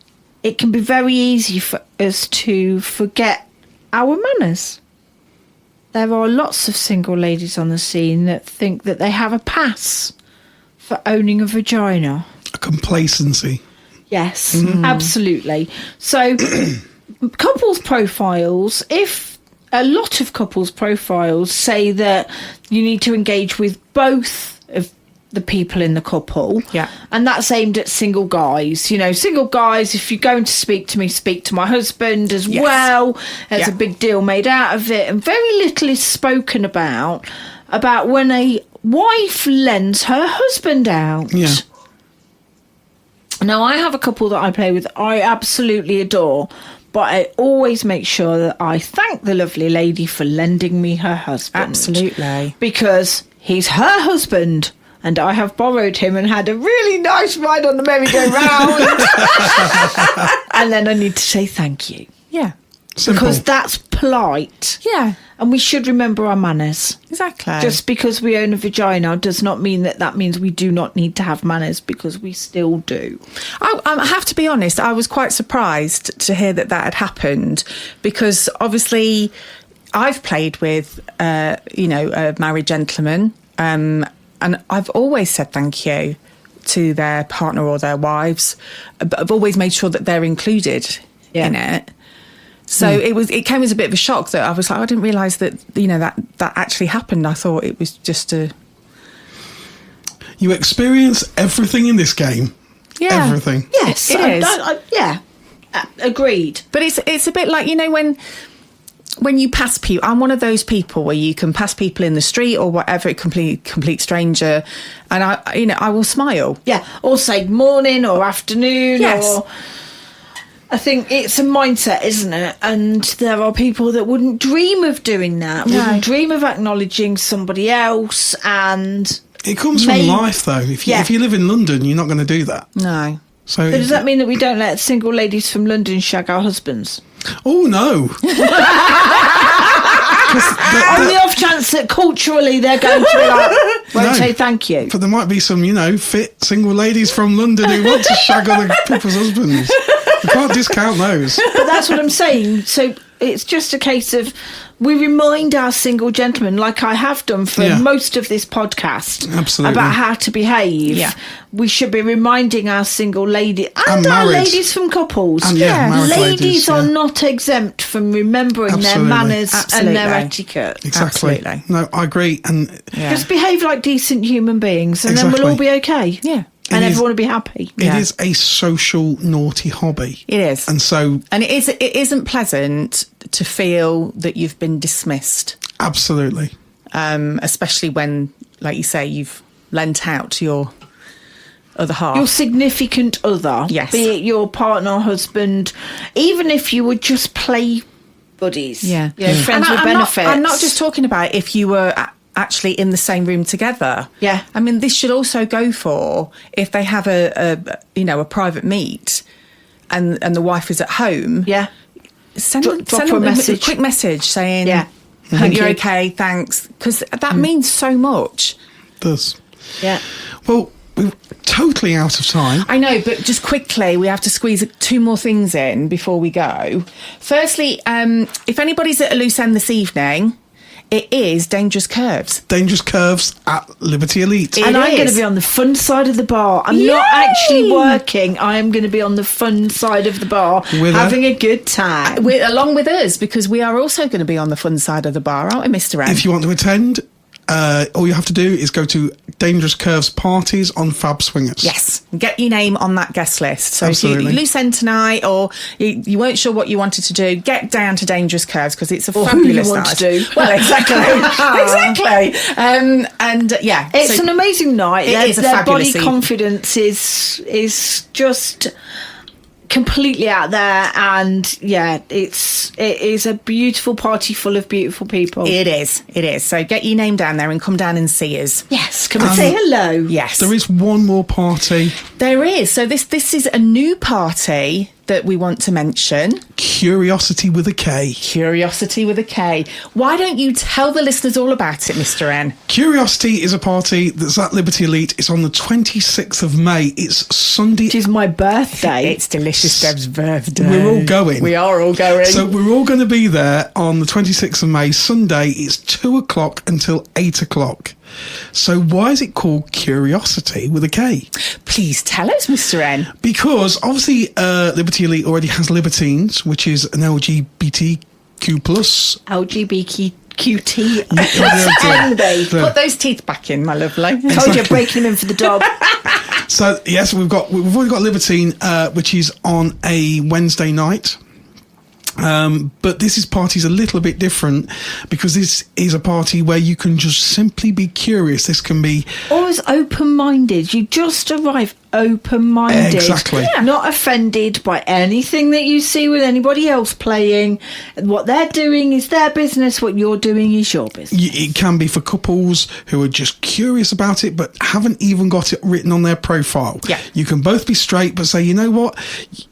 it can be very easy for us to forget our manners. There are lots of single ladies on the scene that think that they have a pass for owning a vagina. A complacency. Yes, absolutely. So couples profiles, if a lot of couples profiles say that you need to engage with both of the people in the couple. Yeah. And that's aimed at single guys. Single guys, if you're going to speak to me, speak to my husband as well. There's a big deal made out of it. And very little is spoken about when a wife lends her husband out. Yeah. Now, I have a couple that I play with I absolutely adore, but I always make sure that I thank the lovely lady for lending me her husband. Absolutely. Because he's her husband, and I have borrowed him and had a really nice ride on the merry-go-round. And then I need to say thank you. Yeah. Simple. Because that's polite. Yeah. And we should remember our manners. Exactly. Just because we own a vagina does not mean that means we do not need to have manners, because we still do. I have to be honest, I was quite surprised to hear that had happened, because obviously I've played with, a married gentleman, and and I've always said thank you to their partner or their wives, but I've always made sure that they're included in it. So it came as a bit of a shock that I was like, I didn't realise that, that actually happened. I thought it was just You experience everything in this game. Yeah. Everything. Yes, It is. Agreed. But it's a bit like, when you pass people, I'm one of those people where you can pass people in the street or whatever, a complete stranger, and I will smile. Yeah, or say morning or afternoon. Yes. Or I think it's a mindset, isn't it? And there are people that wouldn't dream of doing that. No. Wouldn't dream of acknowledging somebody else. And It comes from life, though. If you live in London, you're not going to do that. No. So does that mean that we don't let single ladies from London shag our husbands? Oh, no. On the off chance that culturally they're going to be like, won't No. say thank you. But there might be some, fit single ladies from London who want to shag other people's husbands. You can't discount those. But that's what I'm saying. So it's just a case of we remind our single gentlemen, like I have done for most of this podcast, Absolutely. about how to behave. Yeah. We should be reminding our single lady and And our married. ladies from couples. And, married ladies are yeah. not exempt from remembering Absolutely. their manners Absolutely. and their etiquette. Exactly. Absolutely. No, I agree. And Just behave like decent human beings, and then Exactly. we'll all be okay. Yeah. And It is- everyone will be happy. it is a social naughty hobby. It is. And so, And it isn't pleasant to feel that you've been dismissed, absolutely. especially when, like you say, you've lent out to your other half. Your significant other, Yes. be it your partner, husband, even if you were just play buddies, Yeah. friends And with benefits. I'm not just talking about if you were actually in the same room together. Yeah. I mean, this should also go for if they have a private meet and the wife is at home. Yeah, Send Drop them her a a message. quick message saying, Yeah. hope Thank you're you. okay, thanks. Because that means so much. Does. yeah. Well, we're totally out of time. I know, but just quickly, we have to squeeze 2 more things in before we go. Firstly, if anybody's at a loose end this evening, it is Dangerous Curves. Dangerous Curves at Liberty Elite. It And I'm going is. to be on the fun side of the bar. I'm not Yay! actually working. I am going to be on the fun side of the bar, With her? having a good time. Along with us, because we are also going to be on the fun side of the bar, aren't we, Mr. M? If you want to attend, all you have to do is go to Dangerous Curves parties on Fab Swingers. Yes, get your name on that guest list. So if Absolutely. you loose end tonight or you weren't sure what you wanted to do, get down to Dangerous Curves because it's a Or who you fabulous want night. to do. Well, exactly, exactly. And yeah, It's so an amazing night. It is a Their fabulous body evening. confidence is just completely out there, and it is a beautiful party full of beautiful people. It is. So get your name down there and come down and see us. Yes, come and say hello. Yes, There is one more party, there is. So this is a new party that we want to mention. Curiosity with a K. Curiosity with a K. Why don't you tell the listeners all about it, Mr. N? Curiosity is a party that's at Liberty Elite. It's on the 26th of May. It's Sunday. Which is my birthday. It's Delicious Debs' birthday. We're all going. We are all going. So we're all going to be there on the 26th of May, Sunday. It's 2 o'clock until 8 o'clock. So why is it called Curiosity with a K? Please tell us, Mr. N. Because obviously Liberty Elite already has Libertines, which is an LGBTQ plus. LGBTQT. Yeah. Put those teeth back in, my lovely. Told you, breaking them in for the dog. So yes, we've already got Libertine, which is on a Wednesday night. But this party's a little bit different because this is a party where you can just simply be curious. This can be Always open-minded. You just arrive open-minded. Exactly. Yeah. Not offended by anything that you see with anybody else playing. What they're doing is their business. What you're doing is your business. it can be for couples who are just curious about it but haven't even got it written on their profile. Yeah. You can both be straight but say, you know what?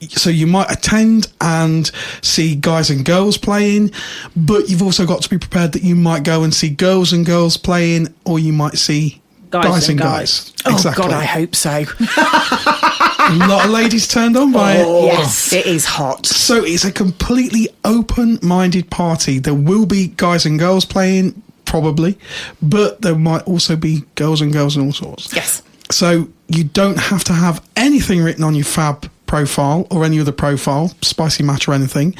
So you might attend and see guys and girls playing, but you've also got to be prepared that you might go and see girls and girls playing, or you might see guys and guys. Oh, Exactly. God, I hope so. A lot of ladies turned on by it. Yes, it is hot. So it's a completely open-minded party. There will be guys and girls playing, probably, but there might also be girls and all sorts. Yes. So you don't have to have anything written on your Fab profile or any other profile, Spicy Match or anything.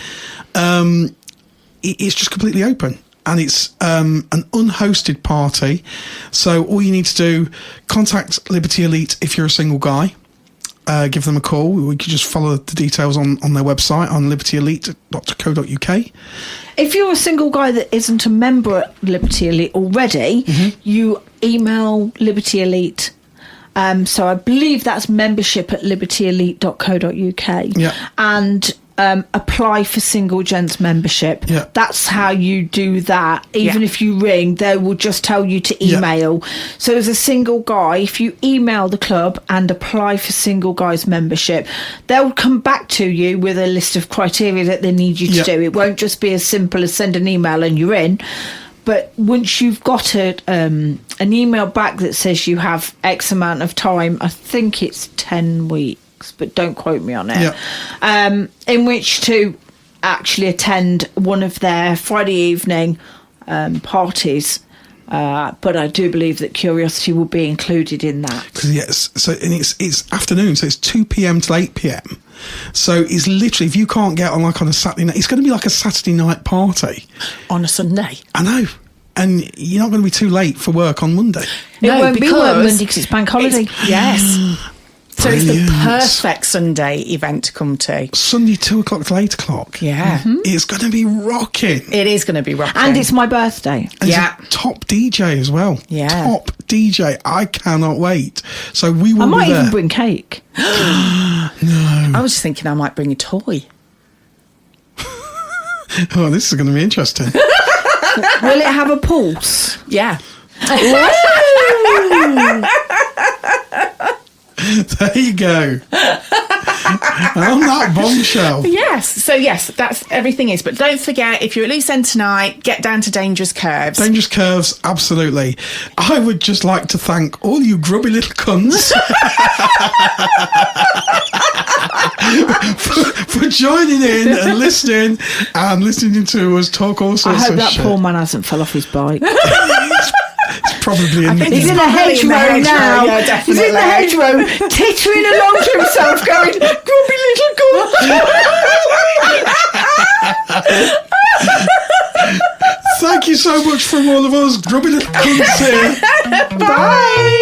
It's just completely open. And it's an unhosted party. So all you need to do, contact Liberty Elite if you're a single guy. Give them a call. We could just follow the details on their website on libertyelite.co.uk. If you're a single guy that isn't a member at Liberty Elite already, you email Liberty Elite. So I believe that's membership at libertyelite.co.uk. Yeah. And apply for single gents membership. Yeah. That's how you do that. Even Yeah. if you ring, they will just tell you to email. So as a single guy, if you email the club and apply for single guys membership, they'll come back to you with a list of criteria that they need you to do. It won't just be as simple as send an email and you're in. But once you've got an email back that says you have X amount of time, I think it's 10 weeks, but don't quote me on it, in which to actually attend one of their Friday evening parties. But I do believe that Curiosity will be included in that. Yes, so and it's afternoon, so it's 2 p.m. till 8 p.m. So it's literally, if you can't get on like on a Saturday night, it's going to be like a Saturday night party. On a Sunday. I know. And you're not going to be too late for work on Monday. It won't be work because Monday because it's bank holiday. Yes. So it's the Brilliant. perfect Sunday event to come to. Sunday 2 o'clock till 8 o'clock. Yeah. It's going to be rocking. It is going to be rocking. And it's my birthday. And Yeah. he's a top DJ as well. Yeah. Top DJ. I cannot wait. So we will I might be there. even bring cake. I was just thinking I might bring a toy. Oh, this is going to be interesting. Will it have a pulse? Yeah. There you go. On that bombshell. Yes. So yes, that's everything is. But don't forget, if you're at loose end tonight, get down to Dangerous Curves. Dangerous Curves, absolutely. I would just like to thank all you grubby little cunts for joining in and listening to us talk all I sorts hope of that shit. poor man hasn't fell off his bike. Probably in He's in the probably in the hedgerow hedgerow, now. yeah, He's definitely. in the hedgerow, tittering along to himself, going, "Grubby little Thank you so much from all of us grubby little cunts here. Bye."